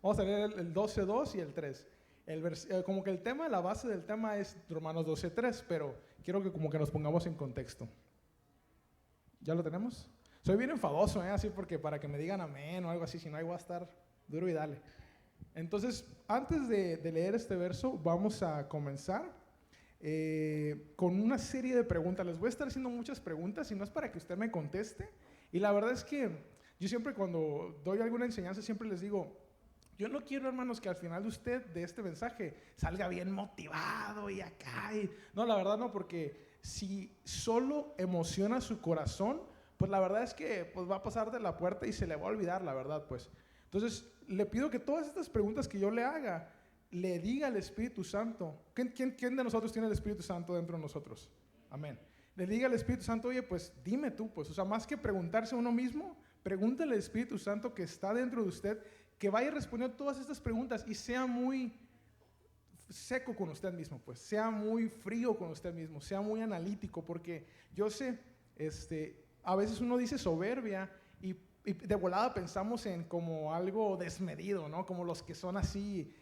Vamos a leer el 12:2 y el 3. Como que el tema, la base del tema es Romanos 12:3, pero quiero que como que nos pongamos en contexto. ¿Ya lo tenemos? Soy bien enfadoso, así porque para que me digan amén o algo así, si no ahí voy a estar duro y dale. Entonces, antes de leer este verso, vamos a comenzar con una serie de preguntas. Les voy a estar haciendo muchas preguntas y no es para que usted me conteste. Y la verdad es que yo siempre cuando doy alguna enseñanza, siempre les digo, yo no quiero, hermanos, que al final de usted, de este mensaje, salga bien motivado y acá. No, la verdad no, porque si solo emociona su corazón, pues la verdad es que pues, va a pasar de la puerta y se le va a olvidar, la verdad, pues. Entonces, le pido que todas estas preguntas que yo le haga, le diga al Espíritu Santo. ¿Quién de nosotros tiene el Espíritu Santo dentro de nosotros? Amén. Le diga al Espíritu Santo, oye, pues dime tú, pues, o sea, más que preguntarse a uno mismo, pregúntale al Espíritu Santo que está dentro de usted, que vaya respondiendo todas estas preguntas y sea muy seco con usted mismo, pues, sea muy frío con usted mismo, sea muy analítico, porque yo sé, a veces uno dice soberbia y de volada pensamos en como algo desmedido, ¿no? Como los que son así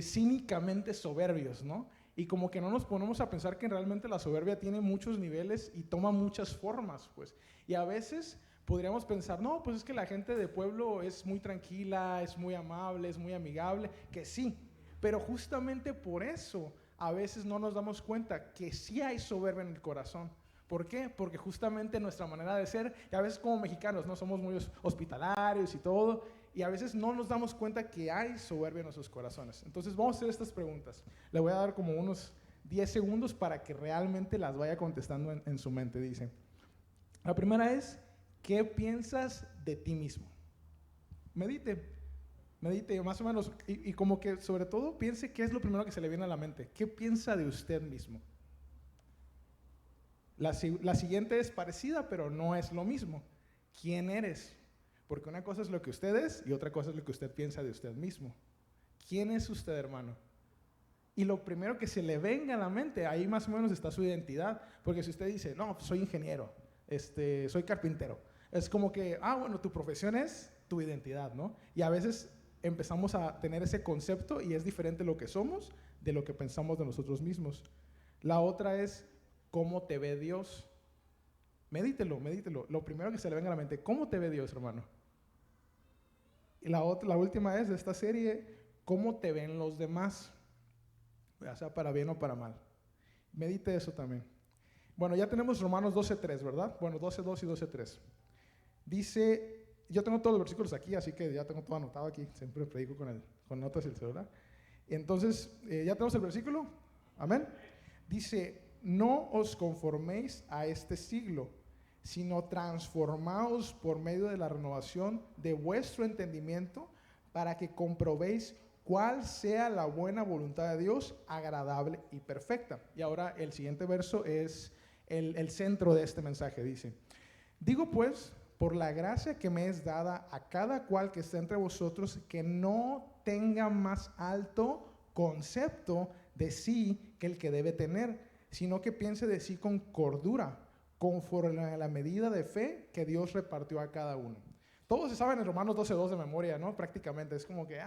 cínicamente soberbios, ¿no? Y como que no nos ponemos a pensar que realmente la soberbia tiene muchos niveles y toma muchas formas, pues. Y a veces podríamos pensar, no, pues es que la gente de pueblo es muy tranquila, es muy amable, es muy amigable, que sí, pero justamente por eso a veces no nos damos cuenta que sí hay soberbia en el corazón. ¿Por qué? Porque justamente nuestra manera de ser, y a veces como mexicanos no somos muy hospitalarios y todo, y a veces no nos damos cuenta que hay soberbia en nuestros corazones. Entonces vamos a hacer estas preguntas. Le voy a dar como unos 10 segundos para que realmente las vaya contestando en su mente. Dice, la primera es, ¿qué piensas de ti mismo? Medite más o menos, y como que sobre todo piense qué es lo primero que se le viene a la mente. ¿Qué piensa de usted mismo? La siguiente es parecida, pero no es lo mismo. ¿Quién eres? Porque una cosa es lo que usted es y otra cosa es lo que usted piensa de usted mismo. ¿Quién es usted, hermano? Y lo primero que se le venga a la mente, ahí más o menos está su identidad. Porque si usted dice, no, soy ingeniero, soy carpintero, es como que, bueno, tu profesión es tu identidad, ¿no? Y a veces empezamos a tener ese concepto y es diferente lo que somos de lo que pensamos de nosotros mismos. La otra es, ¿cómo te ve Dios? Medítelo. Lo primero que se le venga a la mente, ¿cómo te ve Dios, hermano? Y la última es de esta serie, ¿cómo te ven los demás? Ya sea para bien o para mal. Medite eso también. Bueno, ya tenemos Romanos 12:3, ¿verdad? Bueno, 12:2 y 12:3. Dice, yo tengo todos los versículos aquí, así que ya tengo todo anotado aquí. Siempre predico con notas y el celular. Entonces, ya tenemos el versículo. Amén. Dice, no os conforméis a este siglo, sino transformaos por medio de la renovación de vuestro entendimiento para que comprobéis cuál sea la buena voluntad de Dios, agradable y perfecta. Y ahora el siguiente verso es el centro de este mensaje. Dice, digo pues, por la gracia que me es dada a cada cual que esté entre vosotros, que no tenga más alto concepto de sí que el que debe tener, sino que piense de sí con cordura, conforme a la medida de fe que Dios repartió a cada uno. Todos se saben en Romanos 12:2 de memoria, ¿no? Prácticamente, es como que,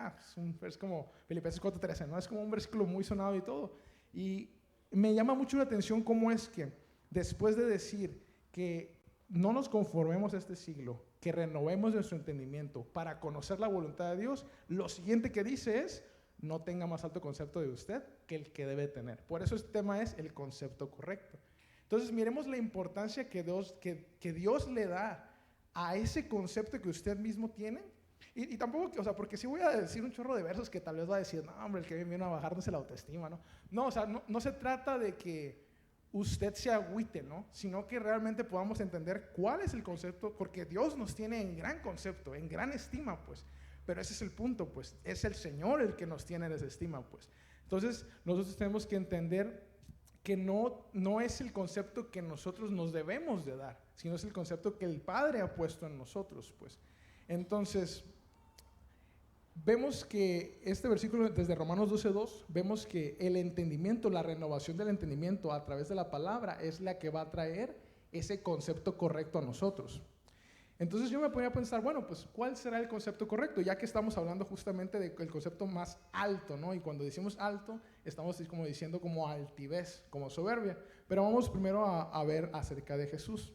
es como Filipenses 4:13, ¿no? Es como un versículo muy sonado y todo. Y me llama mucho la atención cómo es que, después de decir que no nos conformemos a este siglo, que renovemos nuestro entendimiento para conocer la voluntad de Dios, lo siguiente que dice es, no tenga más alto concepto de usted que el que debe tener. Por eso este tema es el concepto correcto. Entonces miremos la importancia que Dios le da a ese concepto que usted mismo tiene. Y tampoco, o sea, porque si voy a decir un chorro de versos que tal vez va a decir, no, hombre, el que viene a bajarnos la autoestima, ¿no? No, o sea, no se trata de que usted se agüite, ¿no? Sino que realmente podamos entender cuál es el concepto, porque Dios nos tiene en gran concepto, en gran estima, pues. Pero ese es el punto, pues. Es el Señor el que nos tiene en esa estima, pues. Entonces, nosotros tenemos que entender que no es el concepto que nosotros nos debemos de dar, sino es el concepto que el Padre ha puesto en nosotros, pues. Entonces, vemos que este versículo desde Romanos 12:2, vemos que el entendimiento, la renovación del entendimiento a través de la palabra es la que va a traer ese concepto correcto a nosotros. Entonces yo me ponía a pensar, bueno, pues ¿cuál será el concepto correcto? Ya que estamos hablando justamente del concepto más alto, ¿no? Y cuando decimos alto, estamos como diciendo como altivez, como soberbia. Pero vamos primero a ver acerca de Jesús.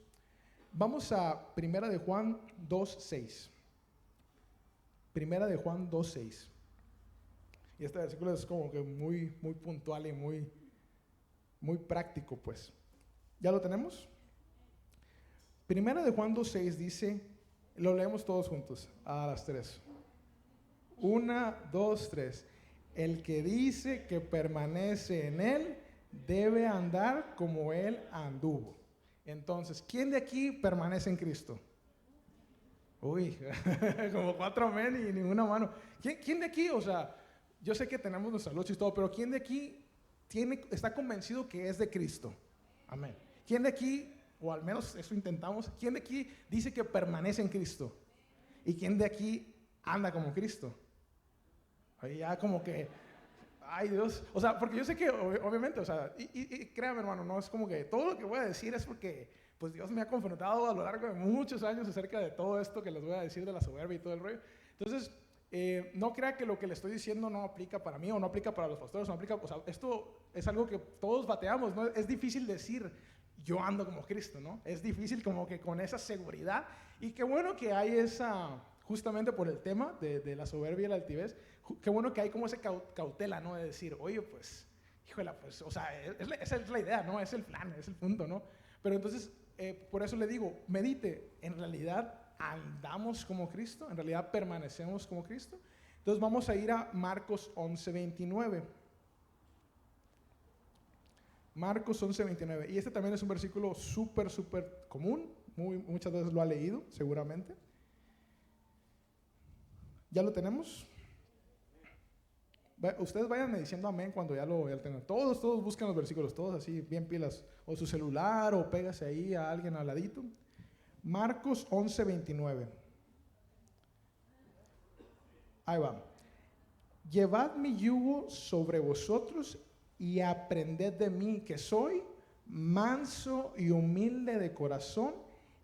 Vamos a Primera de Juan 2:6. Primera de Juan 2:6. Y este versículo es como que muy puntual y muy práctico, pues. ¿Ya lo tenemos? Primera de Juan 2:6 dice, lo leemos todos juntos, a las 3. 1, 2, 3. El que dice que permanece en él, debe andar como él anduvo. Entonces, ¿quién de aquí permanece en Cristo? Uy, como 4 amén y ninguna mano. ¿Quién de aquí, o sea, yo sé que tenemos nuestra lucha y todo, pero ¿quién de aquí está convencido que es de Cristo? Amén. ¿Quién de aquí, o al menos eso intentamos, quién de aquí dice que permanece en Cristo? ¿Y quién de aquí anda como Cristo? Ahí ya como que, ay Dios, o sea, porque yo sé que obviamente, o sea, y créame hermano, no es como que todo lo que voy a decir es porque pues Dios me ha confrontado a lo largo de muchos años acerca de todo esto que les voy a decir de la soberbia y todo el rollo. Entonces, no crea que lo que le estoy diciendo no aplica para mí o no aplica para los pastores, no aplica, o sea, esto es algo que todos bateamos, ¿no? Es difícil decir, yo ando como Cristo, ¿no? Es difícil como que con esa seguridad, y qué bueno que hay esa, justamente por el tema de la soberbia y la altivez, qué bueno que hay como esa cautela, ¿no? De decir, oye, pues, híjole, pues, o sea, esa es la idea, ¿no? Es el plan, es el punto, ¿no? Pero entonces, por eso le digo, medite, en realidad andamos como Cristo, en realidad permanecemos como Cristo. Entonces vamos a ir a Marcos 11:29. Marcos 11:29. Y este también es un versículo súper común, muchas veces lo ha leído, seguramente. ¿Ya lo tenemos? Ustedes vayan diciendo amén cuando ya lo tengan. Todos buscan los versículos, todos así, bien pilas. O su celular, o pégase ahí a alguien al ladito. Marcos 11:29. Ahí va. Llevad mi yugo sobre vosotros y aprended de mí, que soy manso y humilde de corazón,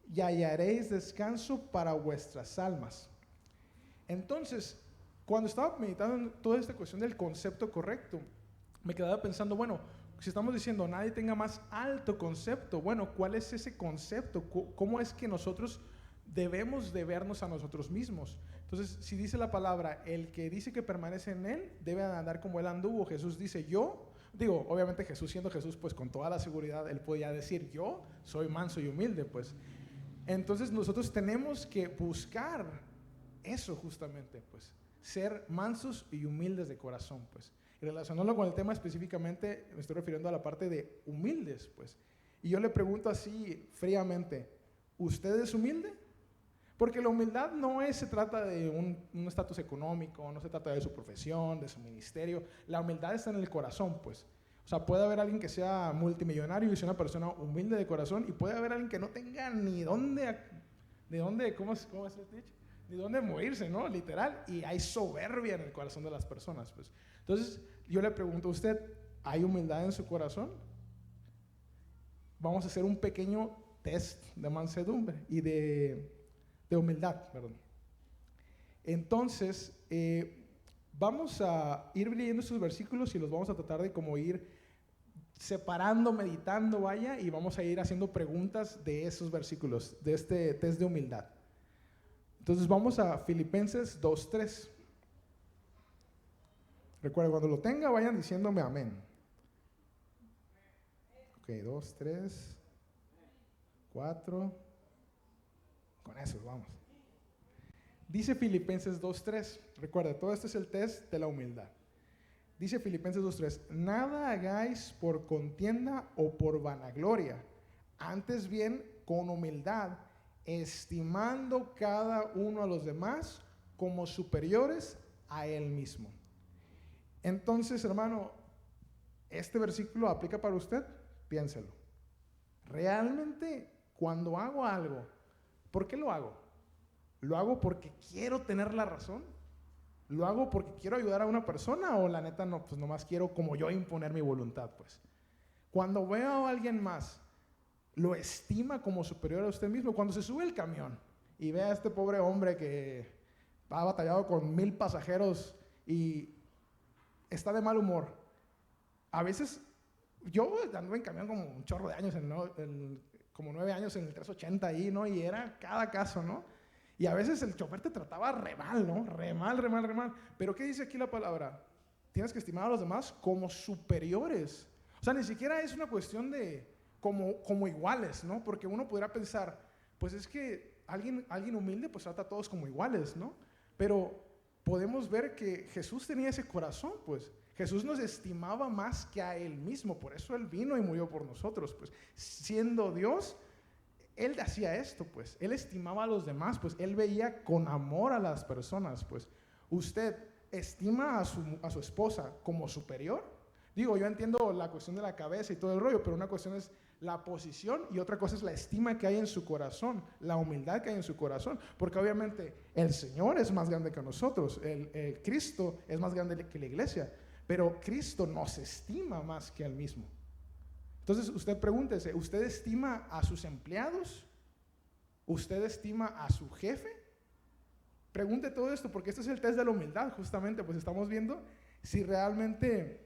y hallaréis descanso para vuestras almas. Entonces, cuando estaba meditando en toda esta cuestión del concepto correcto, me quedaba pensando, bueno, si estamos diciendo nadie tenga más alto concepto, bueno, ¿cuál es ese concepto? ¿Cómo es que nosotros debemos de vernos a nosotros mismos? Entonces, si dice la palabra, el que dice que permanece en él, debe andar como él anduvo. Jesús dice, obviamente Jesús siendo Jesús, pues con toda la seguridad, él podía decir, yo soy manso y humilde, pues. Entonces, nosotros tenemos que buscar eso justamente, pues. Ser mansos y humildes de corazón, pues. Y relacionándolo con el tema específicamente, me estoy refiriendo a la parte de humildes, pues. Y yo le pregunto así fríamente, ¿usted es humilde? Porque la humildad no se trata de un estatus económico, no se trata de su profesión, de su ministerio. La humildad está en el corazón, pues. O sea, puede haber alguien que sea multimillonario y sea una persona humilde de corazón, y puede haber alguien que no tenga ni dónde, ¿cómo es el dicho? Ni dónde morirse, ¿no? Literal. Y hay soberbia en el corazón de las personas, pues. Entonces, yo le pregunto a usted, ¿hay humildad en su corazón? Vamos a hacer un pequeño test de mansedumbre y de humildad, perdón. Entonces, vamos a ir leyendo estos versículos y los vamos a tratar de como ir separando, meditando, vaya, y vamos a ir haciendo preguntas de esos versículos, de este test de humildad. Entonces vamos a Filipenses 2:3. Recuerda, cuando lo tenga, vayan diciéndome amén. Ok, 2, 3, 4. Con eso, vamos. Dice Filipenses 2:3. Recuerda, todo esto es el test de la humildad. Dice Filipenses 2:3. Nada hagáis por contienda o por vanagloria, antes bien con humildad, estimando cada uno a los demás como superiores a él mismo. Entonces, hermano, ¿este versículo aplica para usted? Piénselo. Realmente, cuando hago algo, ¿por qué lo hago? ¿Lo hago porque quiero tener la razón? ¿Lo hago porque quiero ayudar a una persona? ¿O la neta no, pues nomás quiero como yo imponer mi voluntad, pues? Cuando veo a alguien más, ¿lo estima como superior a usted mismo? Cuando se sube el camión y ve a este pobre hombre que ha batallado con 1000 pasajeros y está de mal humor. A veces, yo anduve en camión como un chorro de años, como 9 años en el 380 ahí, ¿no? Y era cada caso, ¿no? Y a veces el chofer te trataba re mal, ¿no? Re mal, re mal, re mal. Pero ¿qué dice aquí la palabra? Tienes que estimar a los demás como superiores. O sea, ni siquiera es una cuestión de como iguales, ¿no? Porque uno podrá pensar, pues es que alguien humilde pues trata a todos como iguales, ¿no? Pero podemos ver que Jesús tenía ese corazón, pues. Jesús nos estimaba más que a Él mismo, por eso Él vino y murió por nosotros, pues. Siendo Dios, Él hacía esto, pues. Él estimaba a los demás, pues. Él veía con amor a las personas, pues. ¿Usted estima a su esposa como superior? Digo, yo entiendo la cuestión de la cabeza y todo el rollo, pero una cuestión es la posición y otra cosa es la estima que hay en su corazón, la humildad que hay en su corazón, porque obviamente el Señor es más grande que nosotros, el Cristo es más grande que la iglesia, pero Cristo nos estima más que Él mismo. Entonces usted pregúntese, ¿usted estima a sus empleados? ¿Usted estima a su jefe? Pregunte todo esto porque este es el test de la humildad, justamente, pues estamos viendo si realmente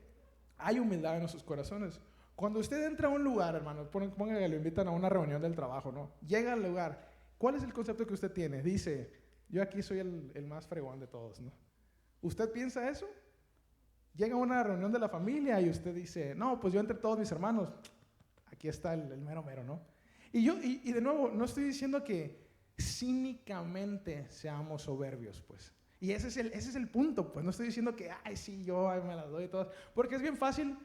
hay humildad en nuestros corazones. Cuando usted entra a un lugar, hermano, ponga que lo invitan a una reunión del trabajo, ¿no? Llega al lugar, ¿cuál es el concepto que usted tiene? Dice, yo aquí soy el más fregón de todos, ¿no? ¿Usted piensa eso? Llega a una reunión de la familia y usted dice, no, pues yo entre todos mis hermanos, aquí está el mero mero, ¿no? Y de nuevo, no estoy diciendo que cínicamente seamos soberbios, pues. Y ese es el punto, pues. No estoy diciendo que, ay, sí, yo me las doy y todas. Porque es bien fácil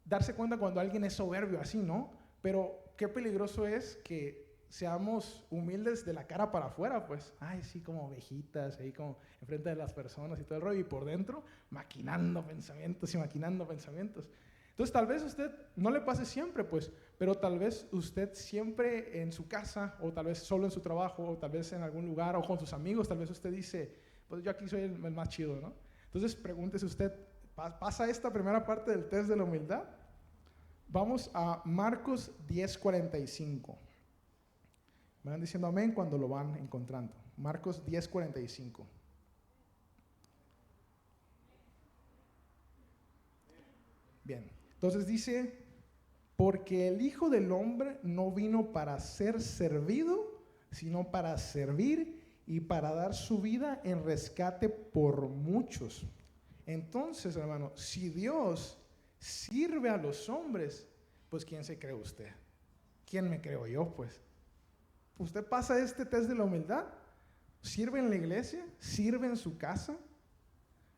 darse cuenta cuando alguien es soberbio así, ¿no? Pero qué peligroso es que seamos humildes de la cara para afuera, pues. Ay, sí, como ovejitas, ahí como enfrente de las personas y todo el rollo. Y por dentro, maquinando pensamientos y maquinando pensamientos. Entonces, tal vez a usted no le pase siempre, pues, pero tal vez usted siempre en su casa, o tal vez solo en su trabajo, o tal vez en algún lugar, o con sus amigos, tal vez usted dice, pues yo aquí soy el más chido, ¿no? Entonces, pregúntese usted, ¿pasa esta primera parte del test de la humildad? Vamos a Marcos 10:45. Me van diciendo amén cuando lo van encontrando. Marcos 10:45. Bien. Entonces dice, porque el Hijo del Hombre no vino para ser servido, sino para servir y para dar su vida en rescate por muchos. Entonces, hermano, si Dios sirve a los hombres, pues ¿quién se cree usted? ¿Quién me creo yo, pues? ¿Usted pasa este test de la humildad? ¿Sirve en la iglesia? ¿Sirve en su casa?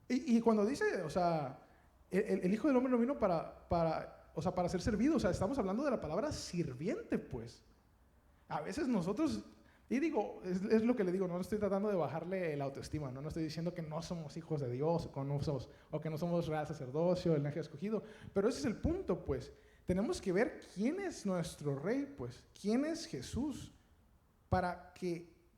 Y cuando dice, o sea, el Hijo del Hombre no vino para ser servido, o sea, estamos hablando de la palabra sirviente, pues. A veces nosotros, y digo, es lo que le digo, no estoy tratando de bajarle la autoestima, no estoy diciendo que no somos hijos de Dios, o que no somos real sacerdocio, el linaje escogido, pero ese es el punto, pues. Tenemos que ver quién es nuestro rey, pues, quién es Jesús,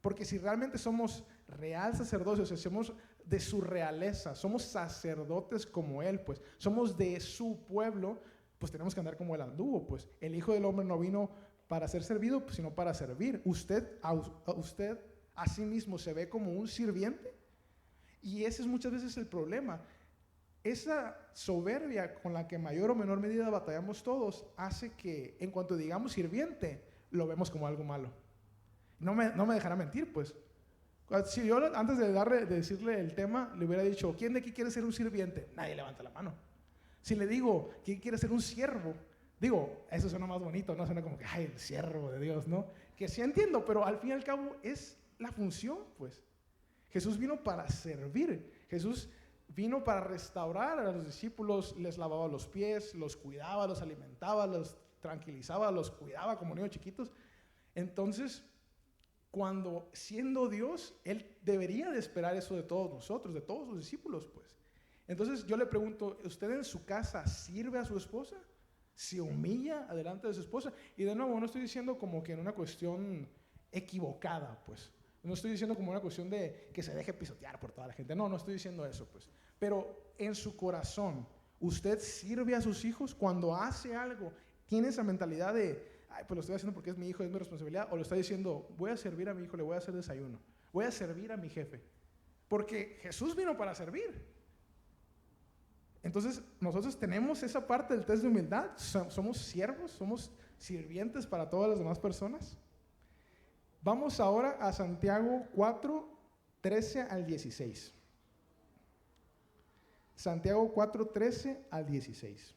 porque si realmente somos real sacerdocio, o sea, somos de su realeza, somos sacerdotes como Él, pues, somos de su pueblo, pues tenemos que andar como Él anduvo, pues. El Hijo del Hombre no vino para ser servido, pues, sino para servir. Usted a sí mismo se ve como un sirviente, y ese es muchas veces el problema. Esa soberbia con la que mayor o menor medida batallamos todos hace que en cuanto digamos sirviente, lo vemos como algo malo. No me dejará mentir, pues. Si yo antes de decirle el tema, le hubiera dicho, ¿quién de aquí quiere ser un sirviente? Nadie levanta la mano. Si le digo, ¿quién quiere ser un siervo? Digo, eso suena más bonito, no suena como que, ay, el siervo de Dios, ¿no? Que sí entiendo, pero al fin y al cabo es la función, pues. Jesús vino para servir. Jesús vino para restaurar a los discípulos, les lavaba los pies, los cuidaba, los alimentaba, los tranquilizaba, los cuidaba como niños chiquitos. Entonces, cuando siendo Dios, Él debería de esperar eso de todos nosotros, de todos sus discípulos, pues. Entonces yo le pregunto, ¿usted en su casa sirve a su esposa? ¿Se humilla delante de su esposa? Y de nuevo, no estoy diciendo como que en una cuestión equivocada, pues. No estoy diciendo como una cuestión de que se deje pisotear por toda la gente. No estoy diciendo eso, pues. Pero en su corazón, ¿usted sirve a sus hijos cuando hace algo? ¿Tiene esa mentalidad ay, pues lo estoy haciendo porque es mi hijo, es mi responsabilidad, o lo está diciendo, voy a servir a mi hijo, le voy a hacer desayuno, voy a servir a mi jefe, porque Jesús vino para servir. Entonces, nosotros tenemos esa parte del test de humildad, somos siervos, somos sirvientes para todas las demás personas. Vamos ahora a Santiago 4, 13 al 16. Santiago 4, 13 al 16.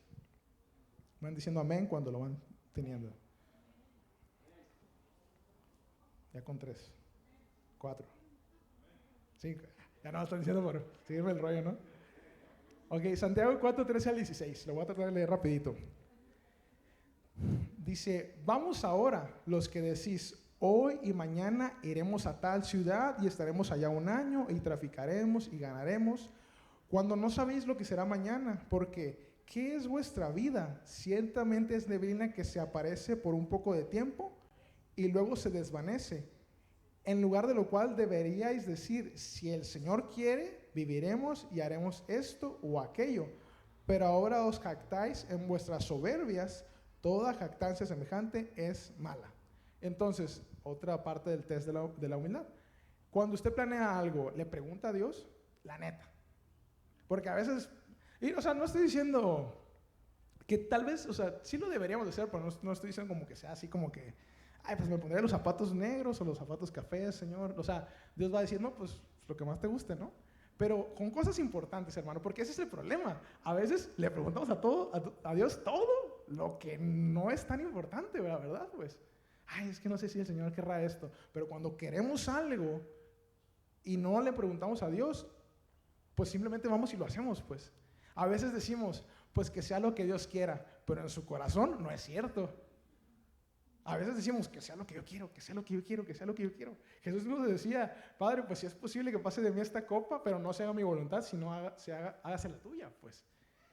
Van diciendo amén cuando lo van teniendo. Ya con 3, 4, 5. Ya no lo están diciendo por seguirme el rollo, ¿no? Ok, Santiago 4, 13 al 16. Lo voy a tratar de leer rapidito. Dice, vamos ahora los que decís, hoy y mañana iremos a tal ciudad y estaremos allá un año y traficaremos y ganaremos, cuando no sabéis lo que será mañana, porque ¿qué es vuestra vida? Ciertamente es neblina que se aparece por un poco de tiempo y luego se desvanece. En lugar de lo cual deberíais decir, si el Señor quiere, viviremos y haremos esto o aquello. Pero ahora os jactáis en vuestras soberbias, toda jactancia semejante es mala. Entonces, otra parte del test de la humildad. Cuando usted planea algo, ¿le pregunta a Dios? La neta. Porque a veces, o sea, no estoy diciendo que tal vez, o sea, sí lo deberíamos de hacer, pero no estoy diciendo como que sea así como que, ay, pues me pondré los zapatos negros o los zapatos cafés, Señor. O sea, Dios va a decir, no, pues lo que más te guste, ¿no? Pero con cosas importantes, hermano, porque ese es el problema. A veces le preguntamos a Dios todo lo que no es tan importante, ¿verdad? Pues, ay, es que no sé si el Señor querrá esto. Pero cuando queremos algo y no le preguntamos a Dios, pues simplemente vamos y lo hacemos, pues. A veces decimos, pues que sea lo que Dios quiera, pero en su corazón no es cierto. A veces decimos que sea lo que yo quiero, que sea lo que yo quiero, que sea lo que yo quiero. Jesús nos decía, Padre, pues si es posible que pase de mí esta copa, pero no se haga mi voluntad, sino hágase la tuya, pues.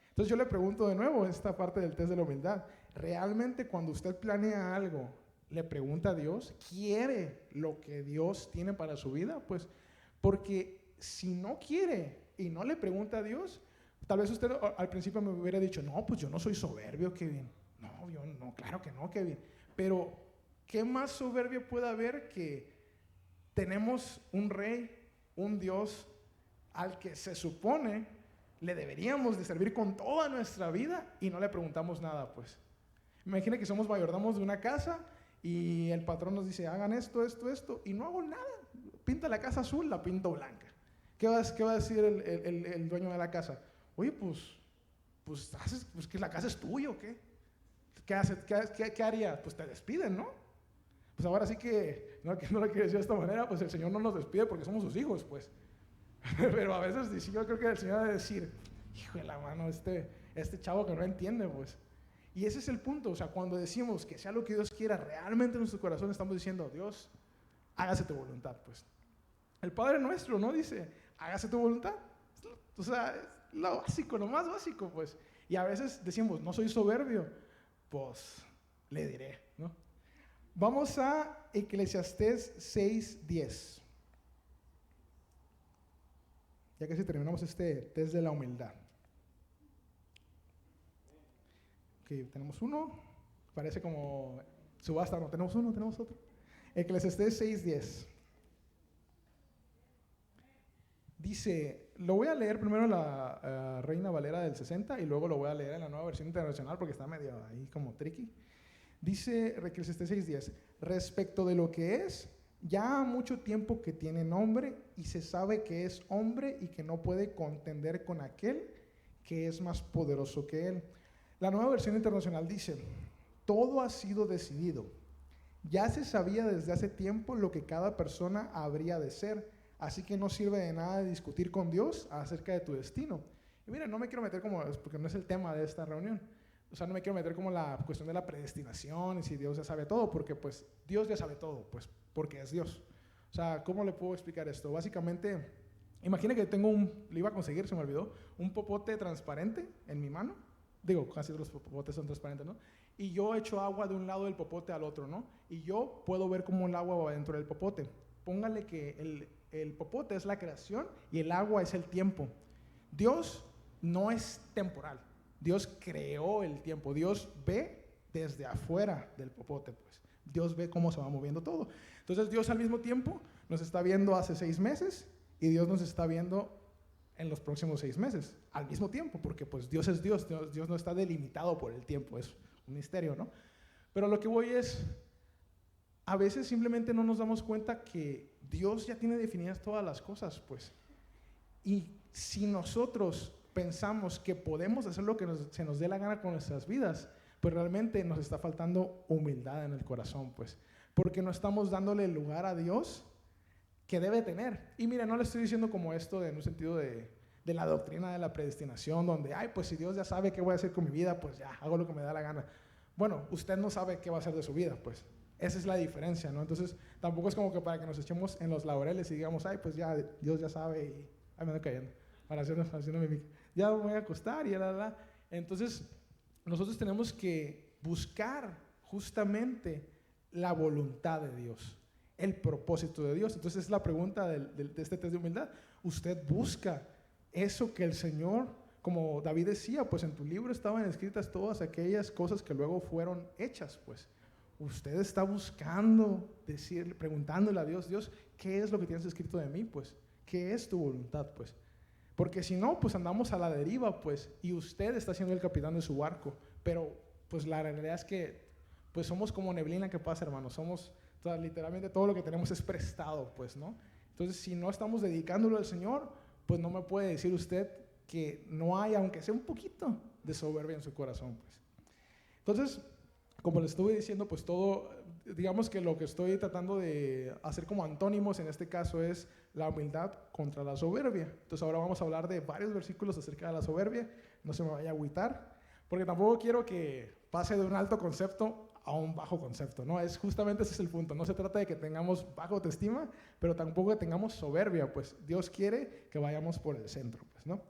Entonces yo le pregunto de nuevo esta parte del test de la humildad. ¿Realmente cuando usted planea algo, le pregunta a Dios, quiere lo que Dios tiene para su vida? Pues porque si no quiere y no le pregunta a Dios, tal vez usted al principio me hubiera dicho, no, pues yo no soy soberbio, Kevin. No, yo no, claro que no, Kevin. Pero, ¿qué más soberbio puede haber que tenemos un rey, un Dios al que se supone le deberíamos de servir con toda nuestra vida y no le preguntamos nada, pues? Imagina que somos mayordomos de una casa y el patrón nos dice, hagan esto, esto, esto, y no hago nada. Pinta la casa azul, la pinto blanca. ¿Qué va a decir el dueño de la casa? Oye, pues que la casa es tuya, ¿o qué? ¿Qué haría? Pues te despiden, ¿no? Pues ahora sí que no lo quiero decir de esta manera, pues el Señor no nos despide porque somos sus hijos, pues. Pero a veces yo creo que el Señor debe decir, hijo de la mano, este chavo que no entiende, pues. Y ese es el punto, o sea, cuando decimos que sea lo que Dios quiera realmente en nuestro corazón, estamos diciendo, Dios, hágase tu voluntad, pues. El Padre Nuestro, ¿no? Dice, hágase tu voluntad. O sea, es lo básico, lo más básico, pues. Y a veces decimos, no soy soberbio. Pues le diré, ¿no? Vamos a Eclesiastés 6:10. Ya casi terminamos este test de la humildad. Ok, tenemos uno. Parece como subasta, ¿no? Tenemos uno, tenemos otro. Eclesiastés 6:10. Dice, lo voy a leer primero en la Reina Valera del 60 y luego lo voy a leer en la Nueva Versión Internacional porque está medio ahí como tricky. Dice Eclesiastés 6:10, respecto de lo que es, ya ha mucho tiempo que tiene nombre y se sabe que es hombre y que no puede contender con aquel que es más poderoso que él. La Nueva Versión Internacional dice, todo ha sido decidido. Ya se sabía desde hace tiempo lo que cada persona habría de ser. Así que no sirve de nada discutir con Dios acerca de tu destino. Y mira, no me quiero meter porque no es el tema de esta reunión. O sea, no me quiero meter como la cuestión de la predestinación y si Dios ya sabe todo, porque pues Dios ya sabe todo, pues porque es Dios. O sea, ¿cómo le puedo explicar esto? Básicamente, imagina que tengo le iba a conseguir, se me olvidó, un popote transparente en mi mano. Digo, casi todos los popotes son transparentes, ¿no? Y yo echo agua de un lado del popote al otro, ¿no? Y yo puedo ver cómo el agua va dentro del popote. Póngale que el popote es la creación y el agua es el tiempo. Dios no es temporal. Dios creó el tiempo. Dios ve desde afuera del popote, pues. Dios ve cómo se va moviendo todo. Entonces Dios al mismo tiempo nos está viendo hace 6 meses y Dios nos está viendo en los próximos 6 meses, al mismo tiempo, porque pues Dios es Dios, Dios no está delimitado por el tiempo, es un misterio, ¿no? Pero lo que voy es, a veces simplemente no nos damos cuenta que Dios ya tiene definidas todas las cosas, pues. Y si nosotros pensamos que podemos hacer lo que se nos dé la gana con nuestras vidas, pues realmente nos está faltando humildad en el corazón, pues. Porque no estamos dándole el lugar a Dios que debe tener. Y mire, no le estoy diciendo como esto en un sentido de la doctrina de la predestinación, donde, ay, pues si Dios ya sabe qué voy a hacer con mi vida, pues ya, hago lo que me da la gana. Bueno, usted no sabe qué va a hacer de su vida, pues. Esa es la diferencia, ¿no? Entonces, tampoco es como que para que nos echemos en los laureles y digamos, ay, pues ya, Dios ya sabe y, ay, me ando cayendo, para haciendo mi, ya me voy a acostar y la. Entonces, nosotros tenemos que buscar justamente la voluntad de Dios, el propósito de Dios. Entonces, es la pregunta de este test de humildad. ¿Usted busca eso que el Señor, como David decía, pues en tu libro estaban escritas todas aquellas cosas que luego fueron hechas, pues? Usted está buscando, preguntándole a Dios, Dios, ¿qué es lo que tienes escrito de mí, pues? ¿Qué es tu voluntad, pues? Porque si no, pues andamos a la deriva, pues, y usted está siendo el capitán de su barco, pero pues la realidad es que pues somos como neblina que pasa, hermano, somos, literalmente todo lo que tenemos es prestado, pues, ¿no? Entonces, si no estamos dedicándolo al Señor, pues no me puede decir usted que no hay, aunque sea un poquito, de soberbia en su corazón, pues. Entonces, como les estuve diciendo, pues todo, digamos que lo que estoy tratando de hacer como antónimos en este caso es la humildad contra la soberbia. Entonces ahora vamos a hablar de varios versículos acerca de la soberbia, no se me vaya a agüitar, porque tampoco quiero que pase de un alto concepto a un bajo concepto, ¿no? Es justamente ese es el punto, no se trata de que tengamos baja autoestima, pero tampoco que tengamos soberbia, pues Dios quiere que vayamos por el centro, pues, ¿no?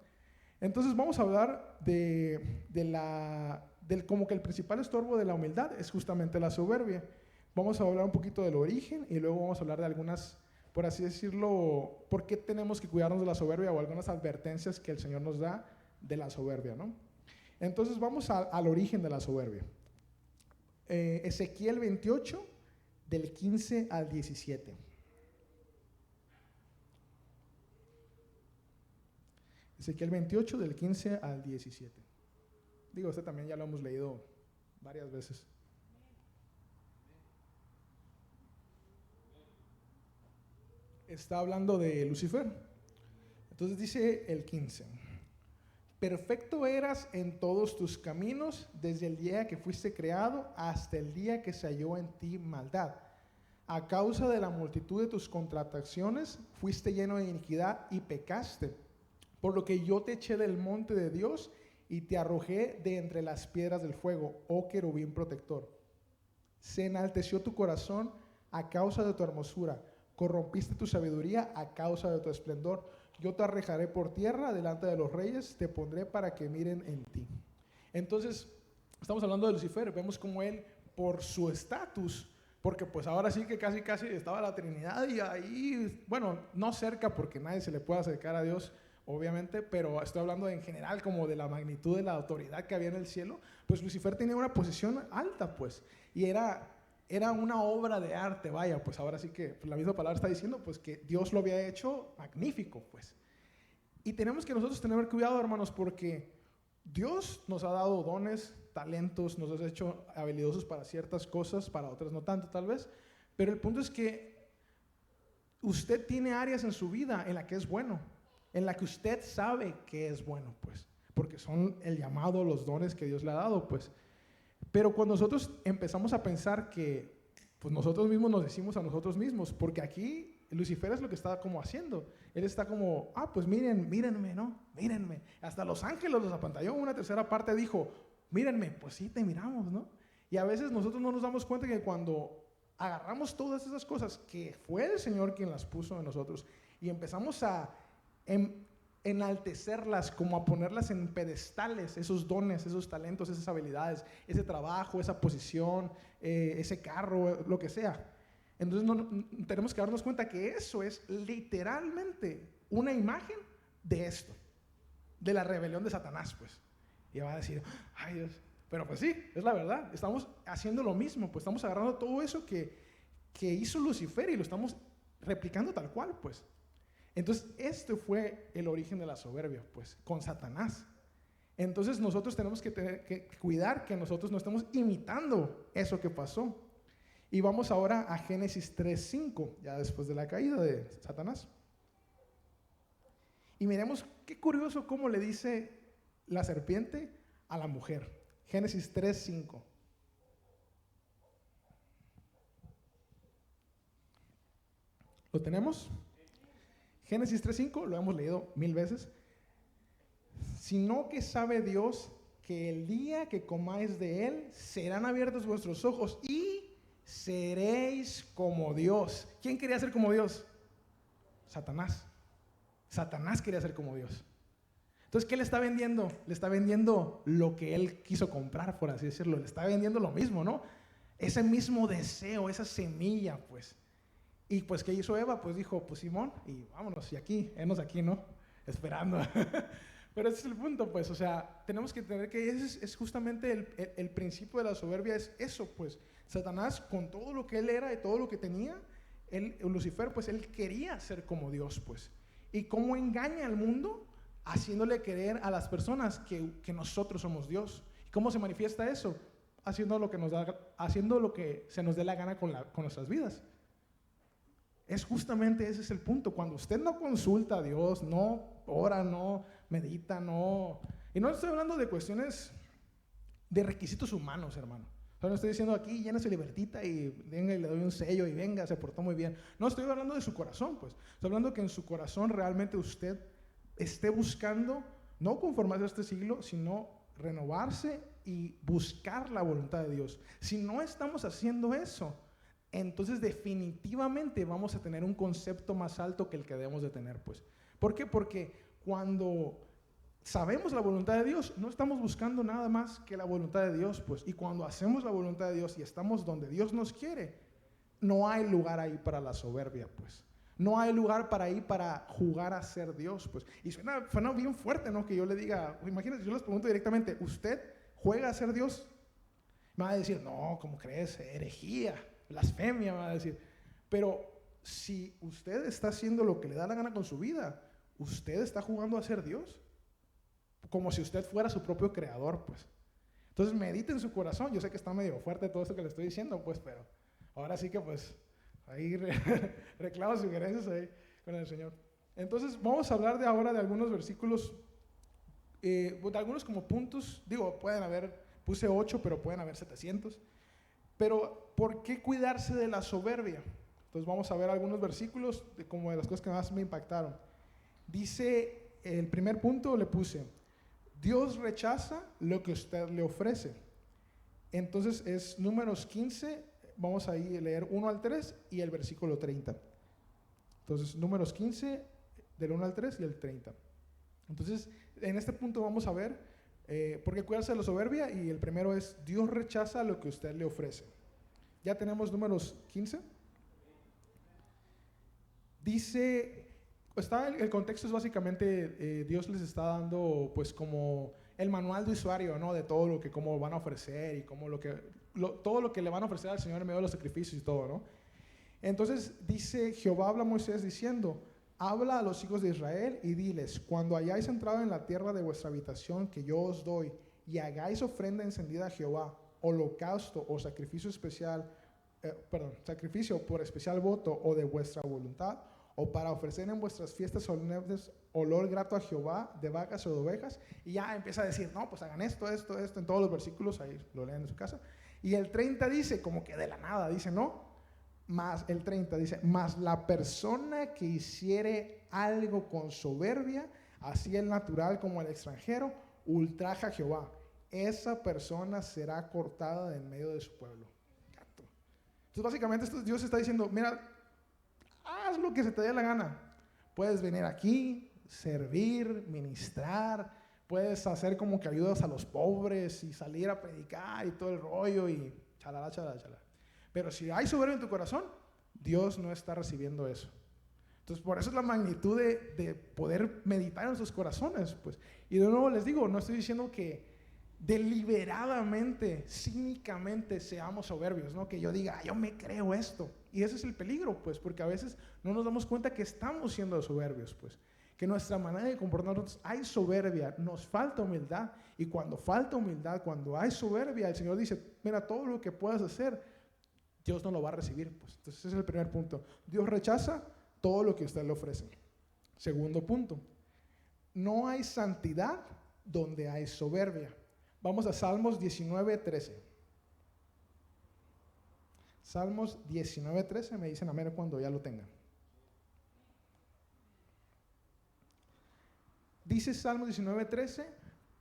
Entonces vamos a hablar del como que el principal estorbo de la humildad es justamente la soberbia. Vamos a hablar un poquito del origen y luego vamos a hablar de algunas, por así decirlo, por qué tenemos que cuidarnos de la soberbia o algunas advertencias que el Señor nos da de la soberbia, ¿no? Entonces vamos al origen de la soberbia. Ezequiel 28, del 15 al 17. Ezequiel 28, del 15 al 17. Digo, este también ya lo hemos leído varias veces. Está hablando de Lucifer. Entonces dice el 15. Perfecto eras en todos tus caminos desde el día que fuiste creado hasta el día que se halló en ti maldad. A causa de la multitud de tus contrataciones fuiste lleno de iniquidad y pecaste. Por lo que yo te eché del monte de Dios y te arrojé de entre las piedras del fuego, oh querubín protector. Se enalteció tu corazón a causa de tu hermosura, corrompiste tu sabiduría a causa de tu esplendor. Yo te arrojaré por tierra delante de los reyes, te pondré para que miren en ti. Entonces, estamos hablando de Lucifer, vemos como él, por su estatus, porque pues ahora sí que casi estaba la Trinidad y ahí, bueno, no cerca porque nadie se le puede acercar a Dios, obviamente, pero estoy hablando en general como de la magnitud de la autoridad que había en el cielo. Pues Lucifer tenía una posición alta, pues, y era una obra de arte, vaya, pues ahora sí que la misma palabra está diciendo, pues que Dios lo había hecho magnífico, pues. Y tenemos que nosotros tener cuidado, hermanos, porque Dios nos ha dado dones, talentos, nos ha hecho habilidosos para ciertas cosas, para otras no tanto tal vez, pero el punto es que usted tiene áreas en su vida en la que es bueno, en la que usted sabe que es bueno, pues, porque son el llamado, los dones que Dios le ha dado, pues. Pero cuando nosotros empezamos a pensar que pues nosotros mismos nos decimos a nosotros mismos, porque aquí Lucifer es lo que está como haciendo. Él está como, pues mírenme, ¿no? Mírenme. Hasta los ángeles los apantalló. Una tercera parte dijo, mírenme, pues sí, te miramos, ¿no? Y a veces nosotros no nos damos cuenta que cuando agarramos todas esas cosas, que fue el Señor quien las puso en nosotros, y empezamos a enaltecerlas, como a ponerlas en pedestales, esos dones, esos talentos, esas habilidades, ese trabajo, esa posición, ese carro, lo que sea. Entonces tenemos que darnos cuenta que eso es literalmente una imagen de esto, de la rebelión de Satanás, pues. Y va a decir, ay Dios, Pero pues sí, es la verdad. Estamos haciendo lo mismo, pues estamos agarrando todo eso que hizo Lucifer y lo estamos replicando tal cual, pues. Entonces, este fue el origen de la soberbia, pues, con Satanás. Entonces, nosotros tenemos que tener que cuidar que nosotros no estemos imitando eso que pasó. Y vamos ahora a Génesis 3:5, ya después de la caída de Satanás. Y miremos qué curioso cómo le dice la serpiente a la mujer. Génesis 3:5. ¿Lo tenemos? Génesis 3:5, lo hemos leído 1000 veces. Sino que sabe Dios que el día que comáis de él, serán abiertos vuestros ojos y seréis como Dios. ¿Quién quería ser como Dios? Satanás. Satanás quería ser como Dios. Entonces, ¿qué le está vendiendo? Le está vendiendo lo que él quiso comprar, por así decirlo. Le está vendiendo lo mismo, ¿no? Ese mismo deseo, esa semilla, pues. Y pues, ¿qué hizo Eva? Pues dijo, pues Simón, y vámonos, y aquí, aquí, ¿no? Esperando. Pero ese es el punto, pues, o sea, tenemos que entender que ese es justamente el principio de la soberbia, es eso, pues. Satanás, con todo lo que él era y todo lo que tenía, Lucifer, pues, él quería ser como Dios, pues. ¿Y cómo engaña al mundo? Haciéndole creer a las personas que nosotros somos Dios. ¿Y cómo se manifiesta eso? Haciendo lo que se nos dé la gana con nuestras vidas. Es justamente ese es el punto. Cuando usted no consulta a Dios, no ora, no medita, no... Y no estoy hablando de cuestiones de requisitos humanos, hermano. O sea, no estoy diciendo aquí, llénese libertita y venga y le doy un sello y venga, se portó muy bien. No, estoy hablando de su corazón, pues. Estoy hablando que en su corazón realmente usted esté buscando, no conformarse a este siglo, sino renovarse y buscar la voluntad de Dios. Si no estamos haciendo eso, entonces definitivamente vamos a tener un concepto más alto que el que debemos de tener, pues. ¿Por qué? Porque cuando sabemos la voluntad de Dios, no estamos buscando nada más que la voluntad de Dios, pues. Y cuando hacemos la voluntad de Dios y estamos donde Dios nos quiere, no hay lugar ahí para la soberbia, pues. No hay lugar para ahí para jugar a ser Dios, pues. Y suena bien fuerte, ¿no? Que yo le diga, imagínense, yo les pregunto directamente, ¿usted juega a ser Dios? Me va a decir, no, ¿cómo crees? Herejía, blasfemia, me va a decir. Pero si usted está haciendo lo que le da la gana con su vida, usted está jugando a ser Dios. Como si usted fuera su propio creador, pues. Entonces medite en su corazón. Yo sé que está medio fuerte todo esto que le estoy diciendo, pues, pero ahora sí que, pues, ahí reclamo sugerencias ahí con el Señor. Entonces vamos a hablar ahora de algunos versículos, de algunos como puntos. Digo, pueden haber, puse 8, pero pueden haber 700. Pero, ¿por qué cuidarse de la soberbia? Entonces vamos a ver algunos versículos como de las cosas que más me impactaron. Dice, el primer punto le puse, Dios rechaza lo que usted le ofrece. Entonces es Números 15, vamos a leer 1 al 3 y el versículo 30. Entonces, Números 15, del 1 al 3 y el 30. Entonces, en este punto vamos a ver por qué cuidarse de la soberbia, y el primero es, Dios rechaza lo que usted le ofrece. Ya tenemos Números 15. Dice, el contexto es básicamente, Dios les está dando pues como el manual de usuario, ¿no? De todo lo que cómo van a ofrecer y cómo todo lo que le van a ofrecer al Señor en medio de los sacrificios y todo, ¿no? Entonces dice, Jehová habla a Moisés diciendo, habla a los hijos de Israel y diles, cuando hayáis entrado en la tierra de vuestra habitación que yo os doy y hagáis ofrenda encendida a Jehová, holocausto o sacrificio especial, sacrificio por especial voto o de vuestra voluntad, o para ofrecer en vuestras fiestas solemnes olor grato a Jehová de vacas o de ovejas, y ya empieza a decir, no, pues hagan esto, en todos los versículos, ahí lo leen en su casa. Y el 30 dice, como que de la nada, dice, no, más el 30 dice, más la persona que hiciere algo con soberbia, así el natural como el extranjero, ultraja a Jehová, esa persona será cortada de en medio de su pueblo. Entonces básicamente Dios está diciendo, mira, haz lo que se te dé la gana. Puedes venir aquí, servir, ministrar, puedes hacer como que ayudas a los pobres y salir a predicar y todo el rollo y chalala, chalala, chalala. Pero si hay soberbia en tu corazón, Dios no está recibiendo eso. Entonces por eso es la magnitud de poder meditar en sus corazones, pues. Y de nuevo les digo, no estoy diciendo que deliberadamente, cínicamente seamos soberbios, ¿no? Que yo diga, yo me creo esto. Y ese es el peligro, pues, porque a veces no nos damos cuenta que estamos siendo soberbios, pues. Que nuestra manera de comportarnos hay soberbia, nos falta humildad. Y cuando falta humildad, cuando hay soberbia, el Señor dice, mira, todo lo que puedas hacer, Dios no lo va a recibir, pues. Entonces ese es el primer punto. Dios rechaza todo lo que usted le ofrece. Segundo punto, no hay santidad donde hay soberbia. Vamos a Salmos 19:13. Salmos 19:13, me dicen amén cuando ya lo tengan. Dice Salmos 19:13,